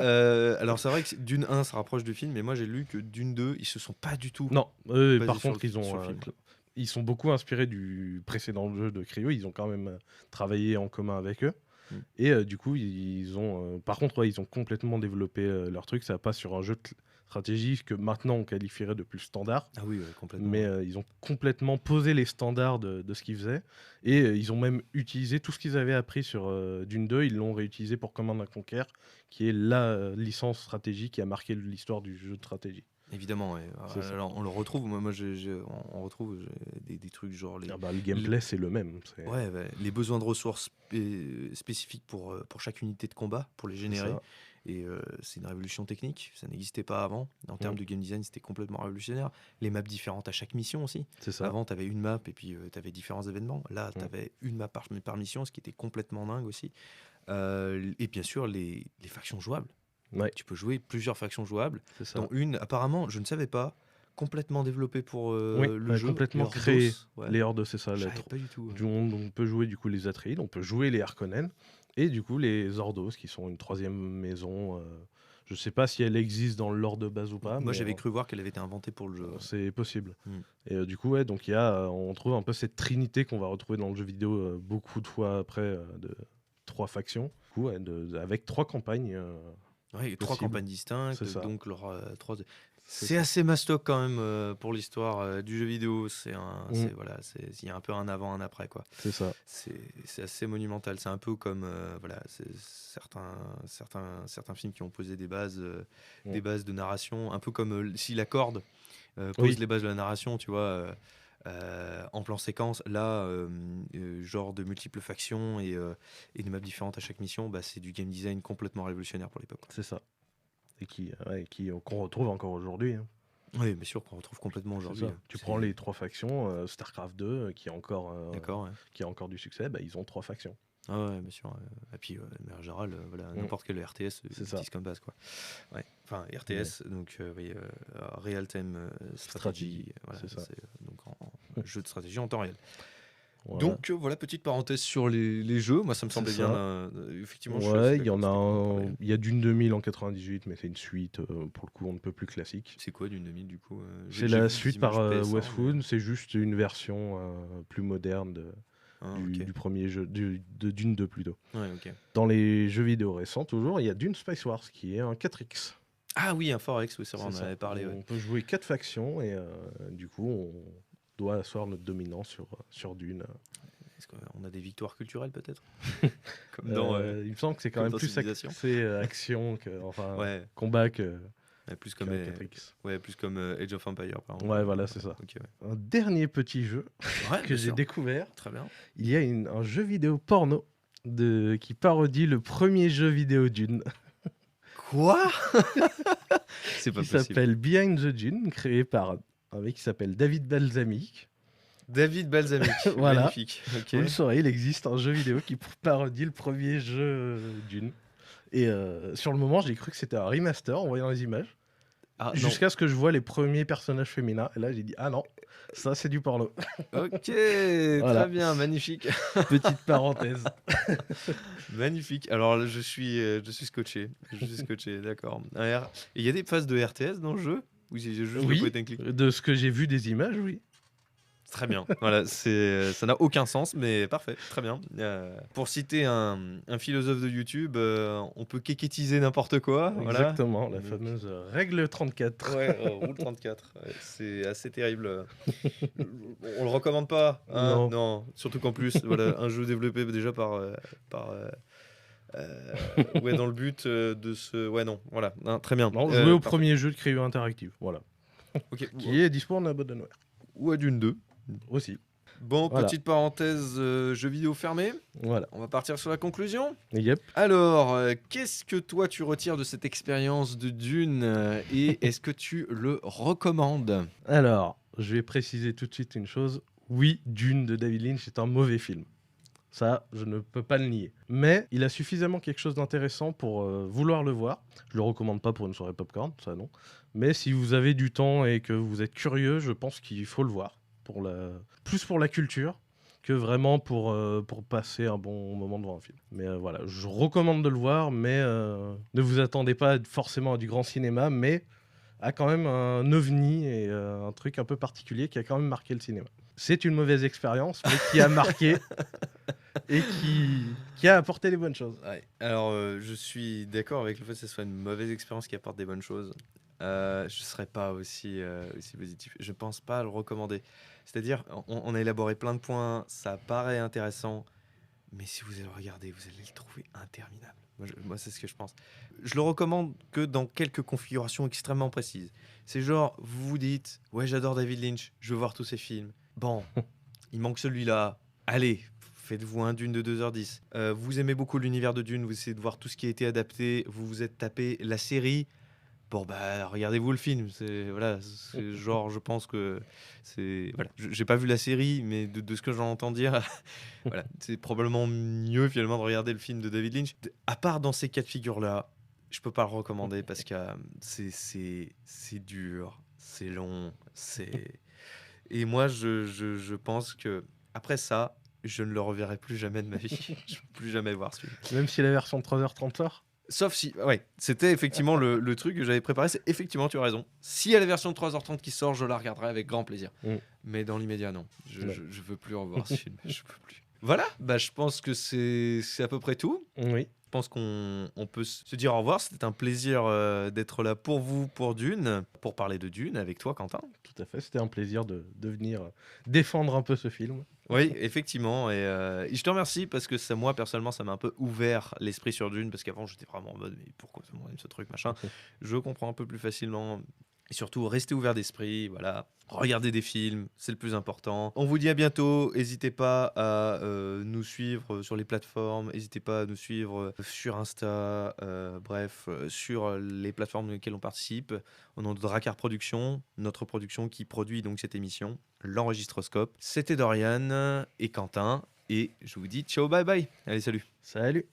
c'est vrai que Dune 1 se rapproche du film, mais moi j'ai lu que Dune 2, ils se sont pas du tout. Non, basés par sur contre, le- sur le film, quoi. ils sont beaucoup inspirés du précédent jeu de Cryo. Ils ont quand même travaillé en commun avec eux. Mm. Et du coup, ils ont. Par contre, ils ont complètement développé leur truc. Ça passe sur un jeu de stratégie que maintenant on qualifierait de plus standard. Ah oui, ouais, complètement. Mais ils ont complètement posé les standards de ce qu'ils faisaient. Et ils ont même utilisé tout ce qu'ils avaient appris sur Dune 2. Ils l'ont réutilisé pour Command & Conquer, qui est la licence stratégie qui a marqué l'histoire du jeu de stratégie. Évidemment, ouais. C'est ça. Alors on le retrouve. Moi, on retrouve des trucs genre les. Le gameplay, c'est le même. C'est Ouais, les besoins de ressources spécifiques pour chaque unité de combat, pour les générer. ça. Et c'est une révolution technique, ça n'existait pas avant. En termes Mm. de game design, c'était complètement révolutionnaire. Les maps différentes à chaque mission aussi. C'est ça. Avant, tu avais une map et puis tu avais différents événements. Là, tu avais une map par mission, ce qui était complètement dingue aussi. Et bien sûr, les factions jouables. Ouais, Tu peux jouer plusieurs factions jouables, c'est ça. dont une, apparemment, je ne savais pas complètement développé pour Oui, le jeu. complètement les créé. Ordos, ouais. Les Hordes, c'est ça. Je savais pas du tout. Ouais. On peut jouer du coup les Atreides, on peut jouer les Harkonnen, et du coup les Ordos, qui sont une troisième maison. Je sais pas si elle existe dans le lore de base ou pas, Moi, mais j'avais cru voir qu'elle avait été inventée pour le jeu. c'est possible. Mm. Et du coup, ouais, donc il y a, on trouve un peu cette trinité qu'on va retrouver dans le jeu vidéo beaucoup de fois après, de 3 factions, du coup, ouais, avec 3 campagnes. Ouais, 3 possible. campagnes distinctes, C'est ça. donc leur 3. C'est C'est ça. assez mastoc quand même pour l'histoire du jeu vidéo. Mm. Voilà, il y a un peu un avant, un après quoi. C'est ça. C'est assez monumental. C'est un peu comme voilà, c'est certains films qui ont posé des bases de narration, un peu comme si la corde pose Oui. les bases de la narration, tu vois. En plan séquence, là, genre de multiples factions et des maps différentes à chaque mission, bah, c'est du game design complètement révolutionnaire pour l'époque. C'est ça. Et qu'on retrouve encore aujourd'hui, hein. Oui, bien sûr qu'on retrouve complètement C'est aujourd'hui. ça. Tu prends les 3 factions, StarCraft 2, qui a encore du succès, bah, ils ont 3 factions. Ah ouais, bien sûr. Et puis, mais en général, voilà, n'importe quel RTS C'est ça. utilise comme base, quoi. Ouais. Enfin, RTS, donc oui, Real Time Strategy. Voilà, c'est ça. donc jeu de stratégie en temps réel. Voilà. Donc voilà, petite parenthèse sur les jeux. Moi, ça me semblait C'est bien. ça. Effectivement, je suis assez Ouais, il y en d'accord, a c'était pas mal. il y a Dune 2000 en 98, mais c'est une suite, pour le coup, on ne peut plus classique. C'est quoi Dune 2000 du coup C'est j'ai la vu des suite images par PS1, Westwood, c'est juste une version plus moderne ok. du premier jeu, de Dune 2 plutôt. Ouais, ok. Dans les jeux vidéo récents, toujours, il y a Dune Spice Wars qui est un 4X. Ah oui, un Forex, oui, c'est vrai, on C'est en ça. avait parlé. Ouais. On peut jouer 4 factions et du coup, on doit asseoir notre dominance sur Dune. Est-ce qu'on a des victoires culturelles peut-être Comme dans. Il me semble que c'est quand comme même dans plus Civilization. axé action que Ouais, combat que plus comme, qu'un 4X. plus comme Age of Empires par exemple. Ouais, voilà, c'est ça. Ok, Un dernier petit jeu ouais. que bien j'ai sûr. découvert. Très bien. Il y a un jeu vidéo porno qui parodie le premier jeu vidéo Dune, Quoi C'est pas qui possible. s'appelle Behind the Dune, créé par un mec qui s'appelle David Balsamic. David Balsamic. Voilà. Magnifique. Ok. Vous le saurez, il existe un jeu vidéo qui parodie le premier jeu Dune. Et sur le moment, j'ai cru que c'était un remaster en voyant les images. Ah, non. Jusqu'à ce que je vois les premiers personnages féminins. Et là, j'ai dit, ah non, ça c'est du porno. Ok, Voilà. très bien, magnifique. Petite parenthèse. Magnifique. Alors là, je suis scotché. Je suis scotché, d'accord. Et il y a des phases de RTS dans le jeu où c'est juste le Oui, point and click. de ce que j'ai vu des images, oui. Très bien. Voilà, ça n'a aucun sens, mais parfait. Très bien. Pour citer un philosophe de YouTube, on peut kékétiser n'importe quoi. Voilà. Exactement, la Donc, fameuse règle 34. Ouais, roule 34. Ouais, c'est assez terrible. On le recommande pas. Hein, Non. Surtout qu'en plus, voilà, un jeu développé déjà par ouais, dans le but de se. Ouais, non, voilà. Hein, très bien. Non, jouer au parfait. premier jeu de Cryo Interactive, voilà. Ok. Qui est dispo en abandonware Ou à Dune 2. aussi. Bon, Voilà. petite parenthèse, jeu vidéo fermé. Voilà. On va partir sur la conclusion. Yep. Alors, qu'est-ce que toi tu retires de cette expérience de Dune et est-ce que tu le recommandes? Alors, je vais préciser tout de suite une chose. Oui, Dune de David Lynch est un mauvais film. Ça, je ne peux pas le nier. Mais il a suffisamment quelque chose d'intéressant pour vouloir le voir. Je le recommande pas pour une soirée popcorn, ça non. Mais si vous avez du temps et que vous êtes curieux, je pense qu'il faut le voir. Plus pour la culture que vraiment pour passer un bon moment devant un film. Mais voilà, je recommande de le voir, mais ne vous attendez pas forcément à du grand cinéma, mais à quand même un ovni et un truc un peu particulier qui a quand même marqué le cinéma. C'est une mauvaise expérience, mais qui a marqué et qui a apporté les bonnes choses. Ouais. Alors, je suis d'accord avec le fait que ce soit une mauvaise expérience qui apporte des bonnes choses. Je ne serais pas aussi positif. Je ne pense pas le recommander. C'est-à-dire, on a élaboré plein de points, ça paraît intéressant, mais si vous allez le regarder, vous allez le trouver interminable. Moi, c'est ce que je pense. Je le recommande que dans quelques configurations extrêmement précises. C'est genre, vous vous dites, ouais, j'adore David Lynch, je veux voir tous ses films. Bon, il manque celui-là. Allez, faites-vous un Dune de 2h10. Vous aimez beaucoup l'univers de Dune, vous essayez de voir tout ce qui a été adapté, vous vous êtes tapé la série. Bon, bah, regardez-vous le film. C'est genre, je pense que c'est. Voilà. J'ai pas vu la série, mais de ce que j'en entends dire, voilà, c'est probablement mieux finalement de regarder le film de David Lynch. À part dans ces cas de figure-là, je peux pas le recommander parce que c'est dur. c'est long, c'est et moi je pense que après ça, je ne le reverrai plus jamais de ma vie. Je ne veux plus jamais voir ce film. Même si la version de 3h30 sort? Sauf si ouais, c'était effectivement le truc que j'avais préparé, c'est effectivement, tu as raison. S'il y a la version de 3h30 qui sort, je la regarderai avec grand plaisir. Mmh. Mais dans l'immédiat, non. Ouais. Je veux plus revoir ce film, je veux plus. Voilà, bah, je pense que c'est à peu près tout. Oui. Je pense qu'on peut se dire au revoir. C'était un plaisir d'être là pour vous, pour Dune, pour parler de Dune avec toi, Quentin. Tout à fait, c'était un plaisir de venir défendre un peu ce film. Oui, effectivement. Et je te remercie parce que ça, moi, personnellement, ça m'a un peu ouvert l'esprit sur Dune. Parce qu'avant, j'étais vraiment en mode, mais pourquoi tout le monde aime ce truc, machin. Je comprends un peu plus facilement. Et surtout, restez ouvert d'esprit, voilà. Regardez des films, c'est le plus important. On vous dit à bientôt. N'hésitez pas à nous suivre sur les plateformes. N'hésitez pas à nous suivre sur Insta. Bref, sur les plateformes dans lesquelles on participe. Au nom de Drakkar Productions, notre production qui produit donc cette émission, l'Enregistroscope. C'était Dorian et Quentin. Et je vous dis ciao, bye bye. Allez, salut. Salut!